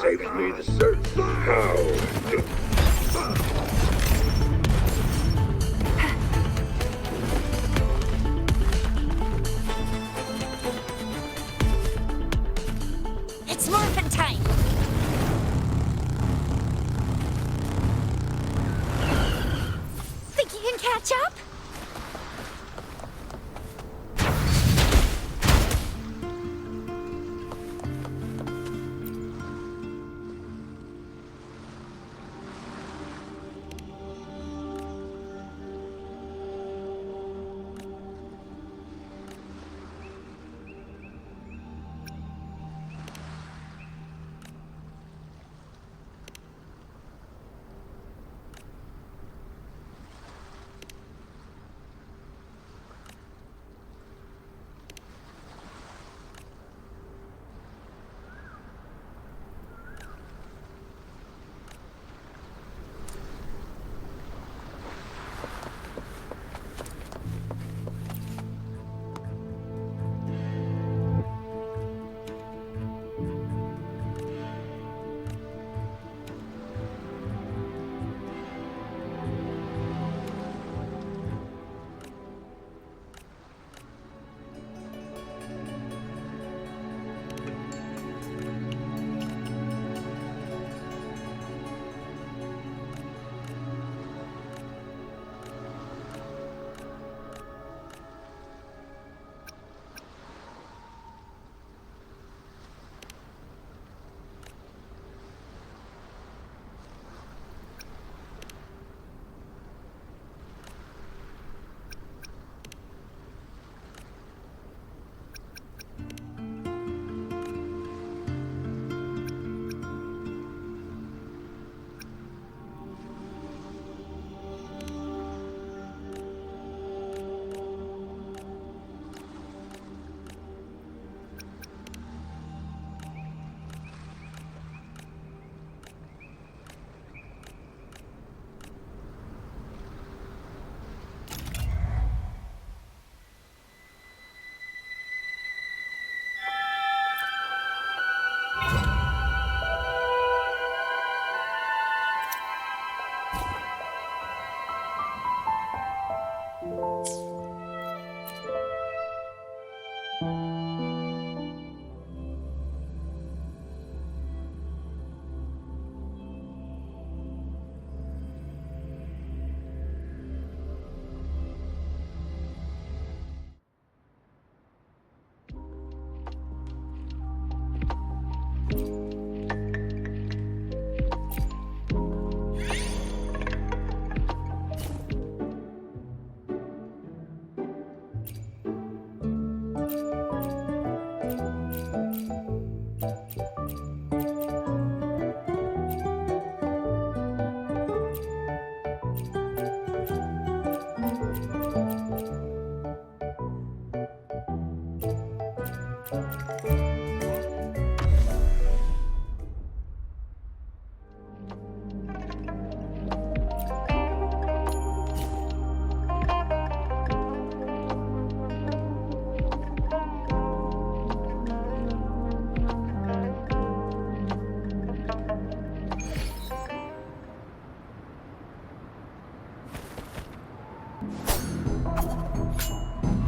S21: saves me the search. How?
S10: It's morphin' time! Think you can catch up?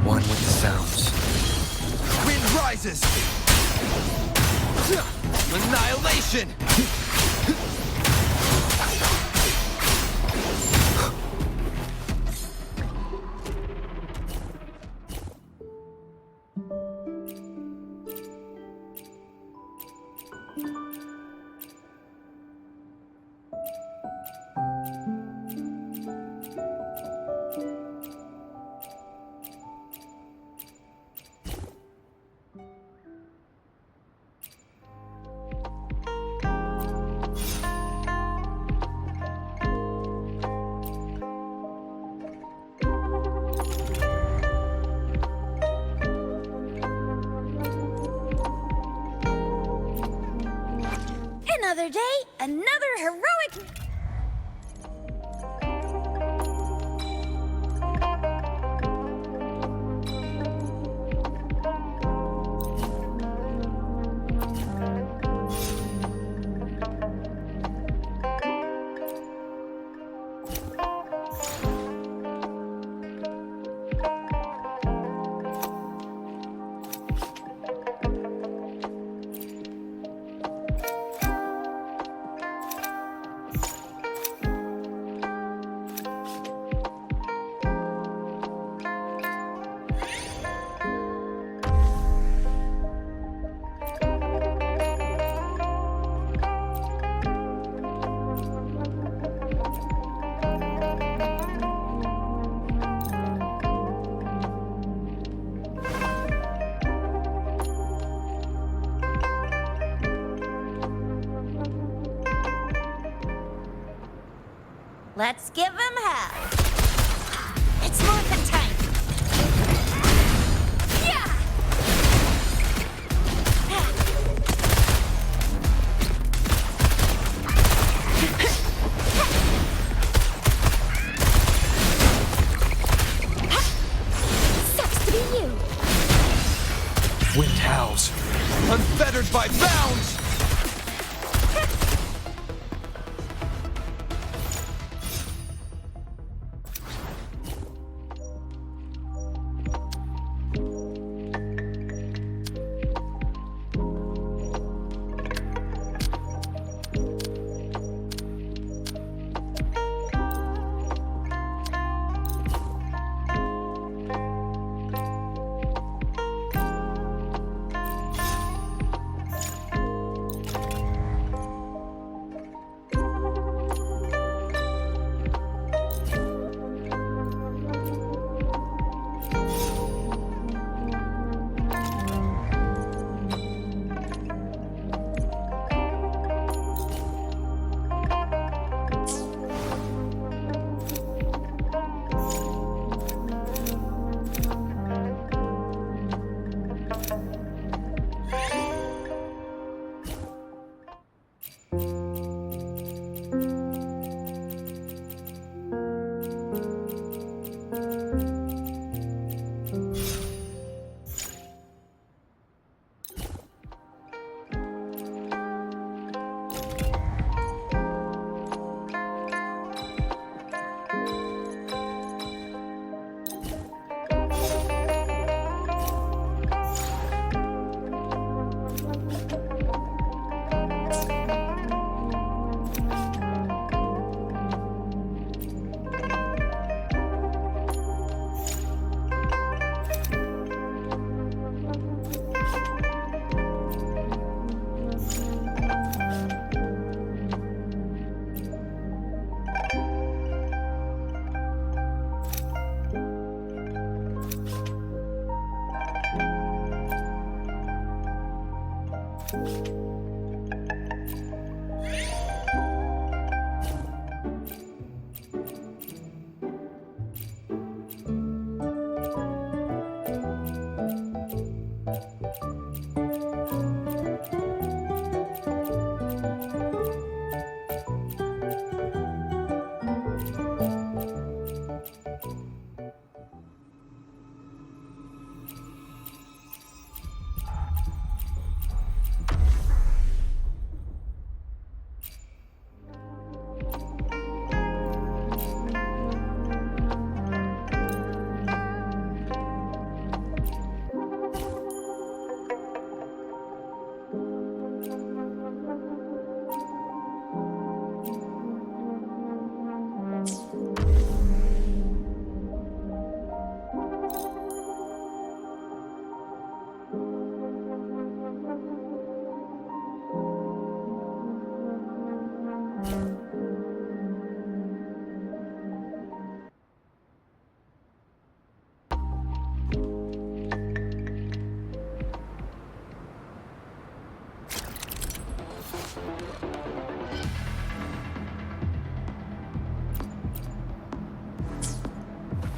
S5: One with the sounds. Wind rises! Annihilation!
S10: Another day, another heroic...
S3: Let's give him hell. It's morphin' time. Yeah!
S1: Sucks to be you.
S2: Wind howls, unfettered by bounds!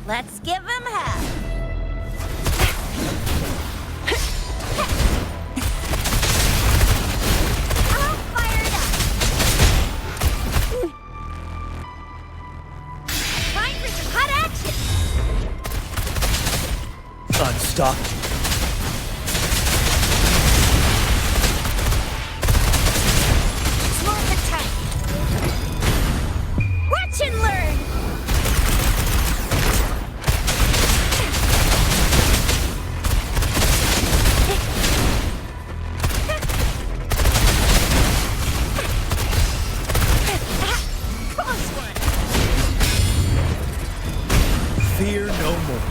S3: Let's give him hell. I'm fired up. Time for some hot action.
S2: Unstopped.
S3: Morphin' time. Watch and learn.
S2: Fear no more.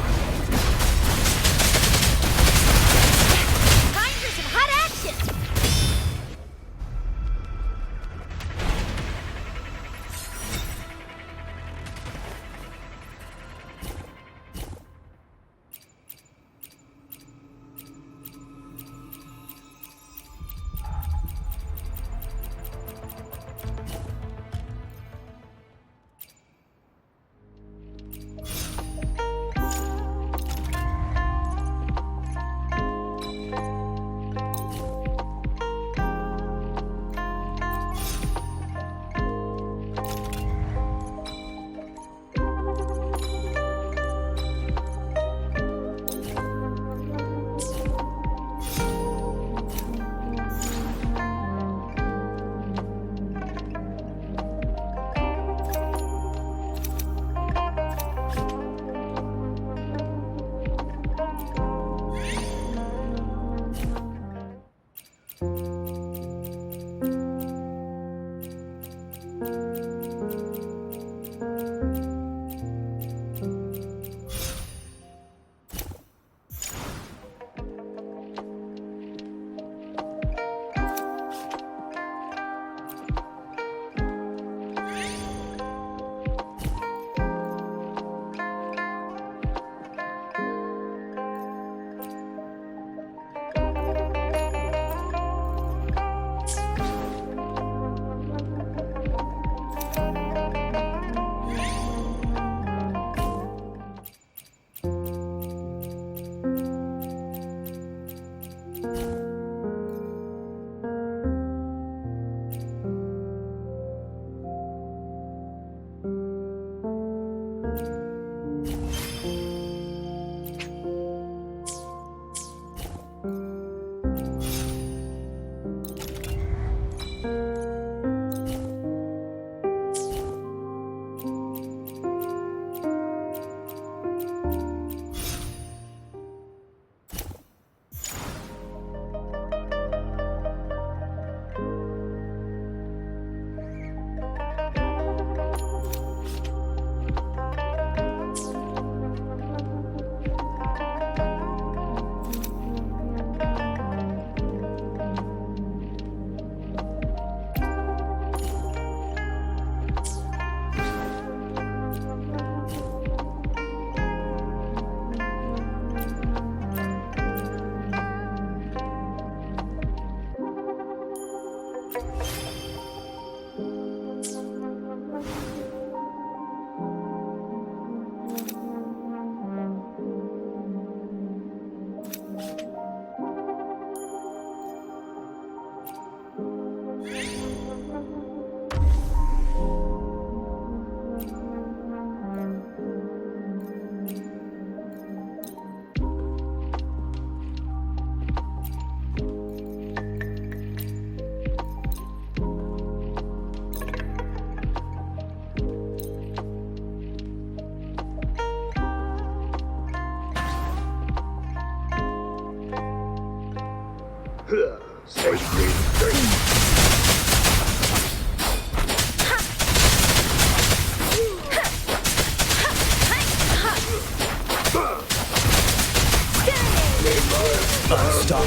S17: stop.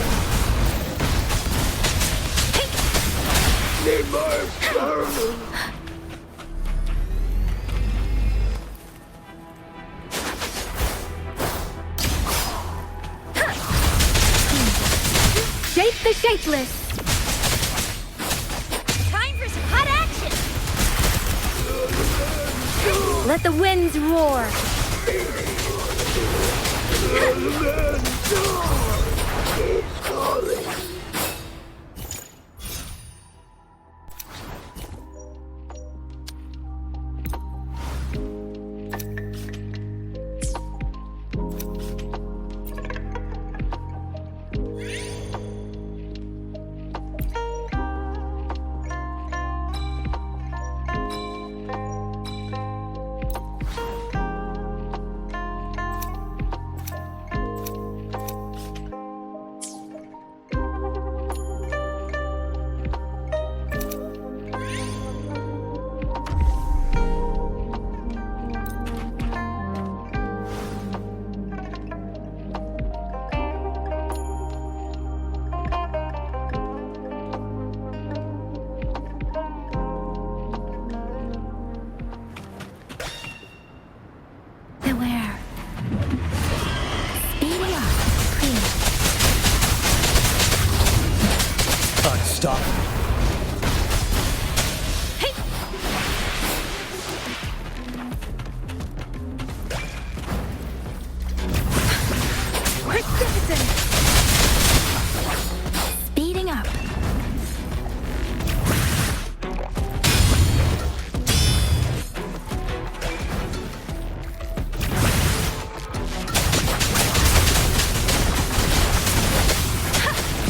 S15: Shape the shapeless!
S10: Time for some hot action!
S15: Let the winds roar!
S17: Stop.
S15: Speeding up.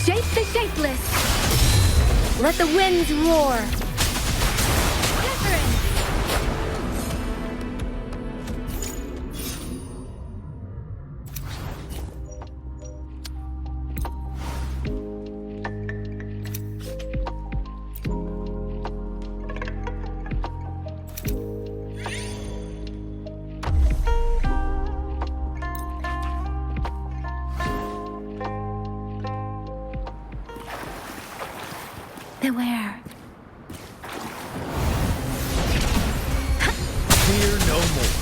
S15: Shape the shapeless. Let the winds roar. Beware.
S17: Fear no more.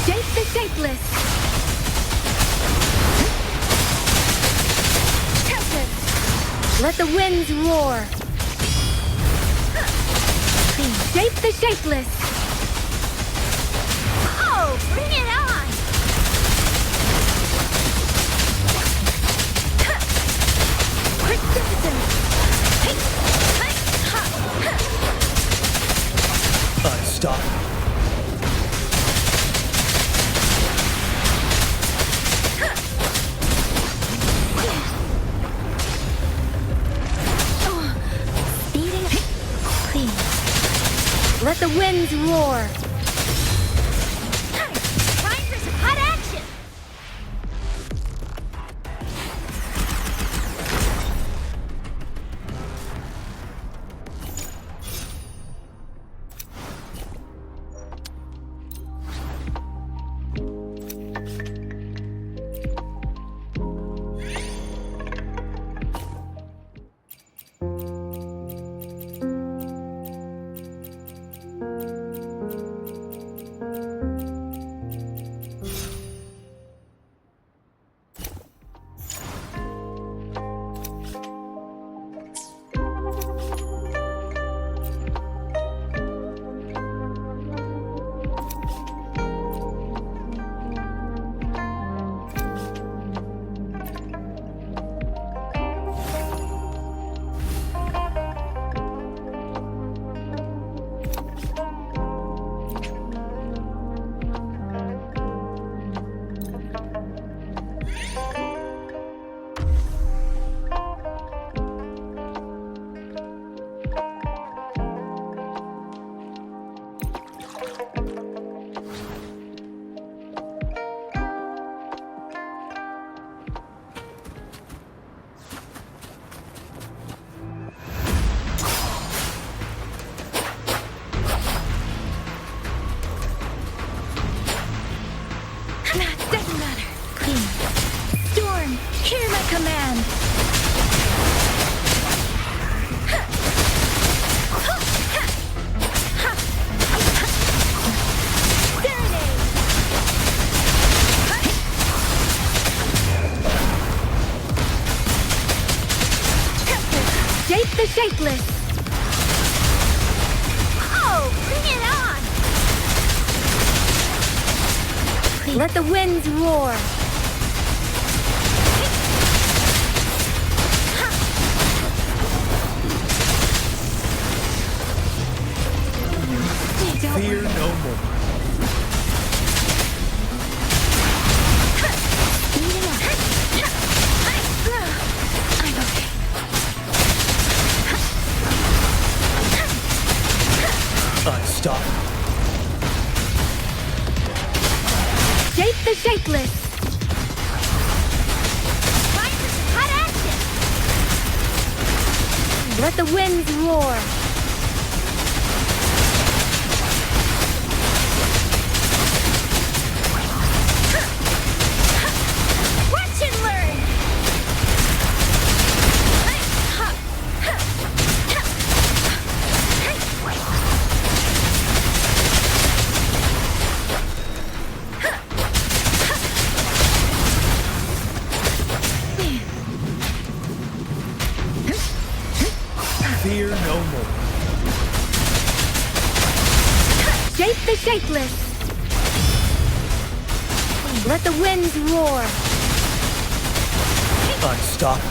S15: Shape the shapeless. Tempest. Let the winds roar. Shape the shapeless.
S10: Oh, bring it on!
S17: Stop.
S15: Speeding. Please. Let the winds roar.
S10: Time for some hot action!
S15: the Shapeless!
S3: Oh, bring it on!
S15: Let the winds roar!
S2: Fear no more. Stop.
S15: Shape the Shapeless!
S3: Hot action!
S15: Let the winds roar!
S3: Watch and learn!
S2: Fear no more.
S15: Shape the Shapeless! Let the winds roar!
S2: Unstop.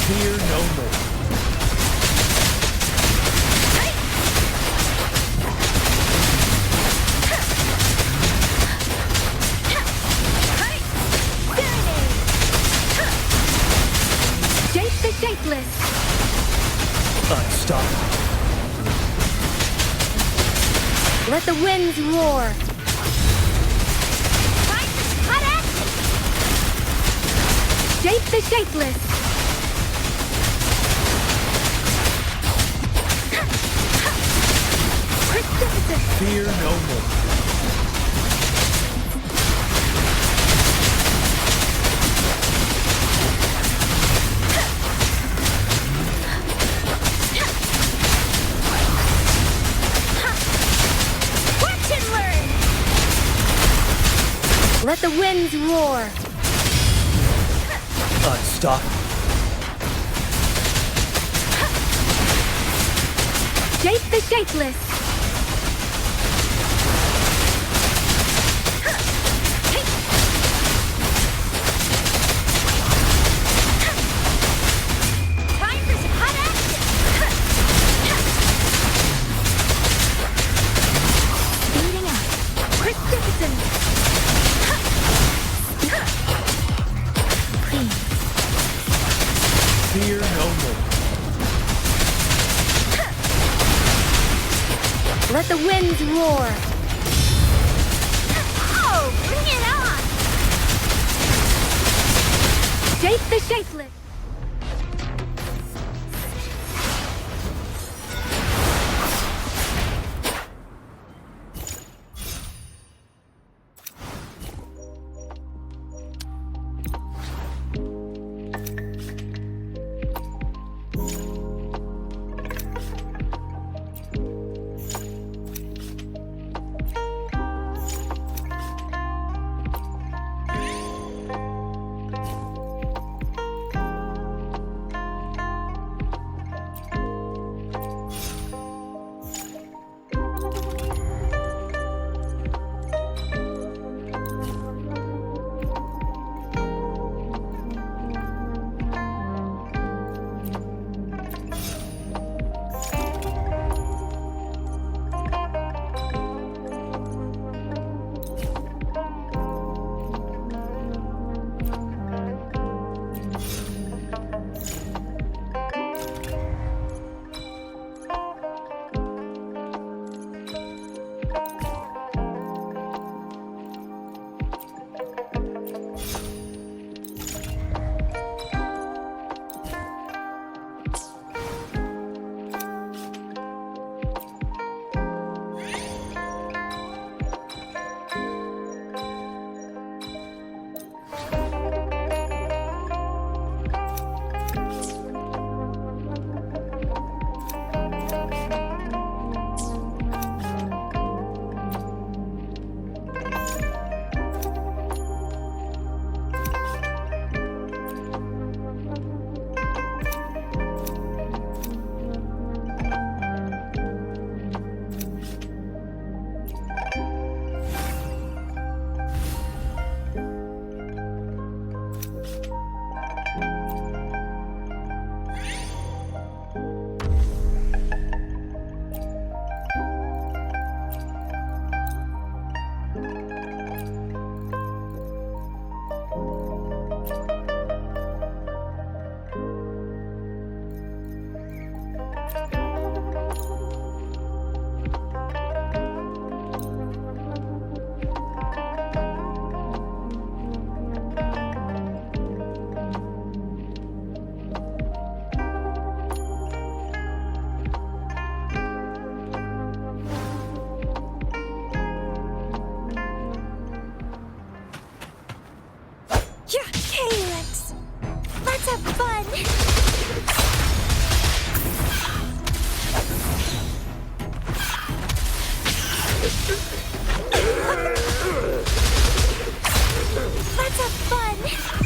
S2: Fear no more.
S15: Shape the Shapeless!
S2: Unstop.
S15: Let the winds roar!
S3: Hot action!
S15: Shape the Shapeless!
S2: Fear no more.
S3: Watch and learn!
S15: Let the winds roar!
S2: Unstop.
S15: Shape the Shapeless!
S3: Time for some hot action!
S15: Speeding up! Precipitant!
S2: Fear no more.
S15: Let the winds roar!
S3: Oh, bring it on!
S15: Shape the Shapeless!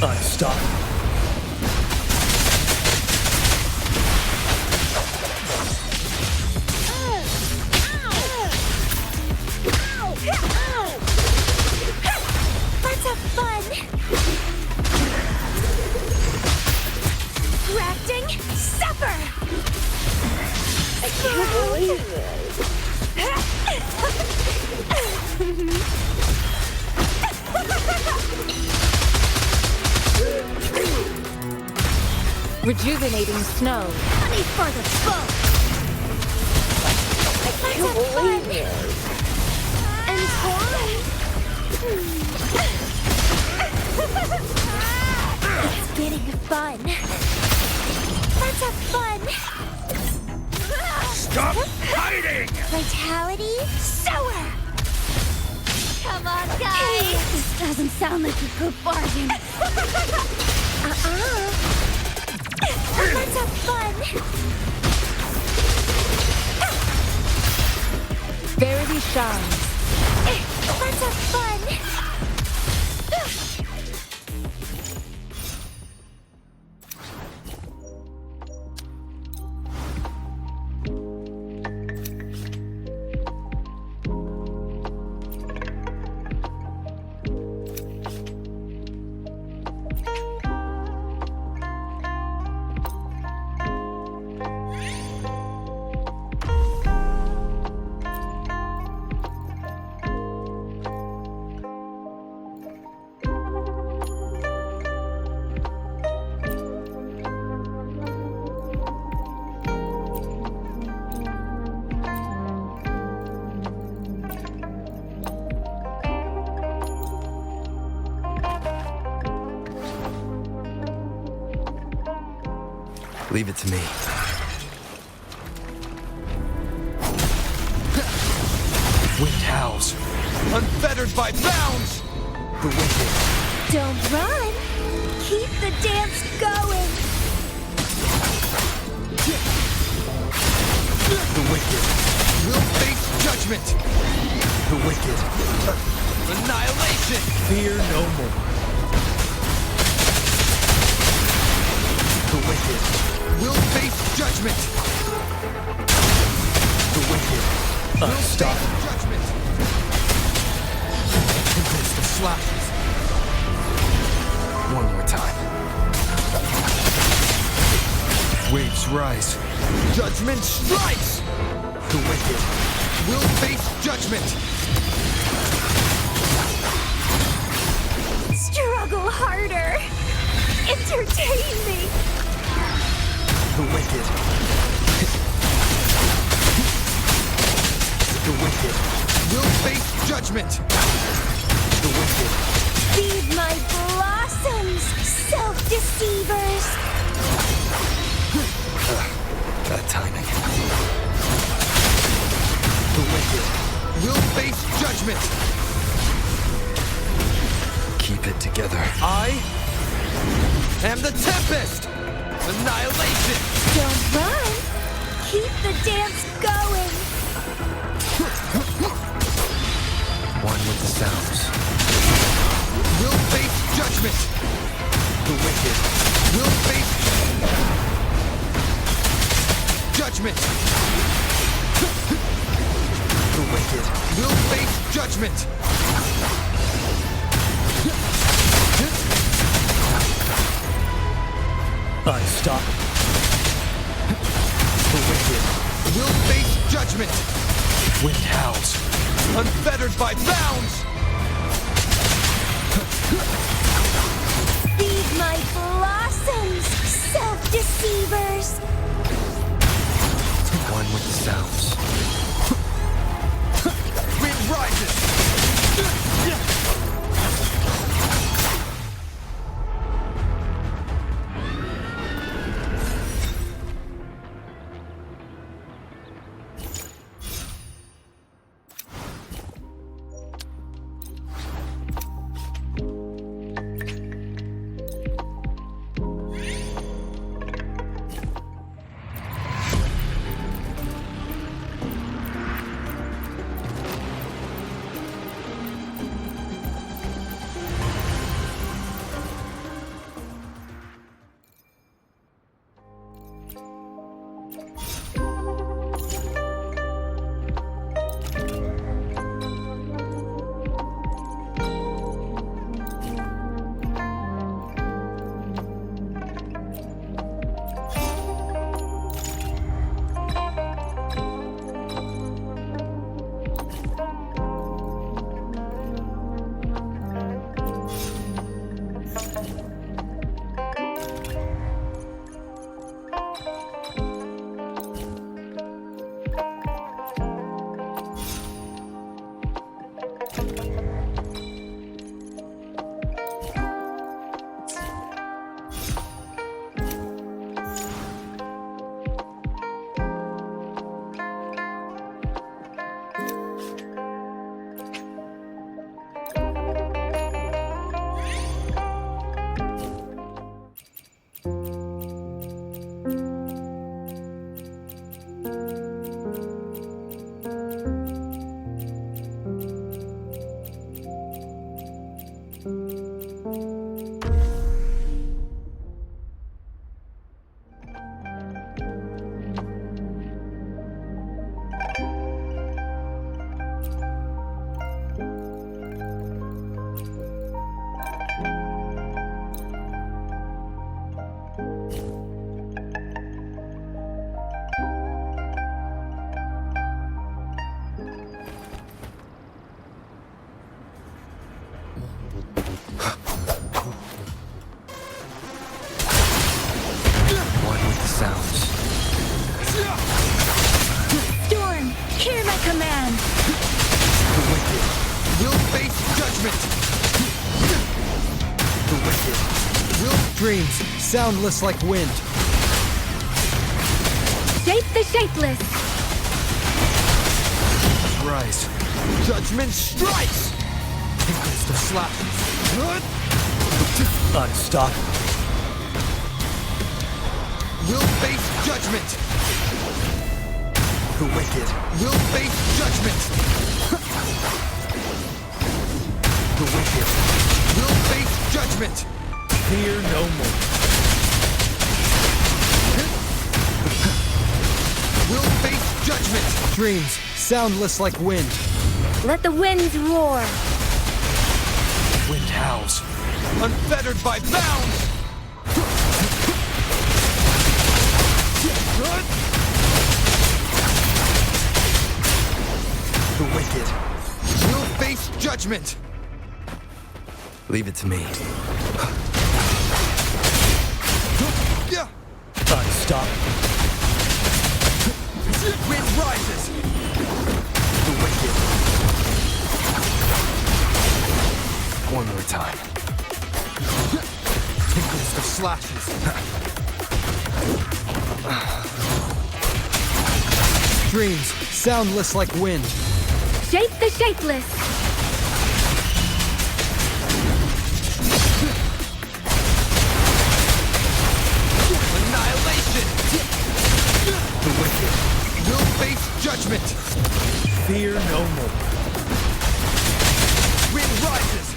S17: I stop.
S1: Let's have fun! Grafting supper!
S8: I can't believe it.
S3: Rejuvenating snow.
S1: Honey for the boat! Let's have fun! And twine! It's getting fun! Let's have fun!
S17: Stop hiding!
S1: Vitality sower! Come on, guys!
S15: This doesn't sound like a good bargain.
S1: Let's have fun!
S3: Verity shines.
S1: Let's have fun!
S5: Leave it to me. Wind howls, unfettered by bounds! The wicked.
S1: Don't run! Keep the dance going!
S5: The wicked will face judgment! The wicked. Annihilation! Fear no more. The wicked will face judgment! The wicked will
S17: stop.
S5: face judgment! Convince the slashes. One more time. Waves rise. Judgment strikes! The wicked will face judgment!
S1: Struggle harder! Entertain me!
S5: The wicked. The wicked will face judgment! The wicked.
S1: Feed my blossoms, self-deceivers!
S5: Bad timing. The wicked will face judgment! Keep it together. I am the Tempest! Annihilation!
S1: Don't run! Keep the dance going!
S5: One with the sounds. Will face judgment! The wicked will face judgment! The wicked will face judgment!
S17: I stop.
S5: The wicked will face judgment! Wind howls, unfettered by bounds!
S1: Feed my blossoms, self-deceivers!
S5: One with the sounds. Wind rises! judgment! The wicked will dreams, soundless like wind.
S15: Shape the shapeless!
S5: Rise. Judgment strikes! Tinkles to slashes. Unstoppable. Will face judgment! The wicked will face judgment! The wicked will face judgment! Fear no more. Will face judgment! Dreams, soundless like wind.
S15: Let the winds roar!
S5: Wind howls, unfettered by bounds! The wicked will face judgment! Leave it to me. Unstoppable. Wind rises! The wicked. One more time. Tinkles to slashes. Dreams, soundless like wind.
S15: Shape the shapeless!
S5: Annihilation! The wicked will face judgment! Fear no more. Wind rises!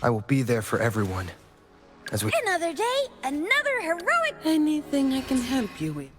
S5: I will be there for everyone. As we...
S3: Another day, another heroic...
S11: Anything I can help you with?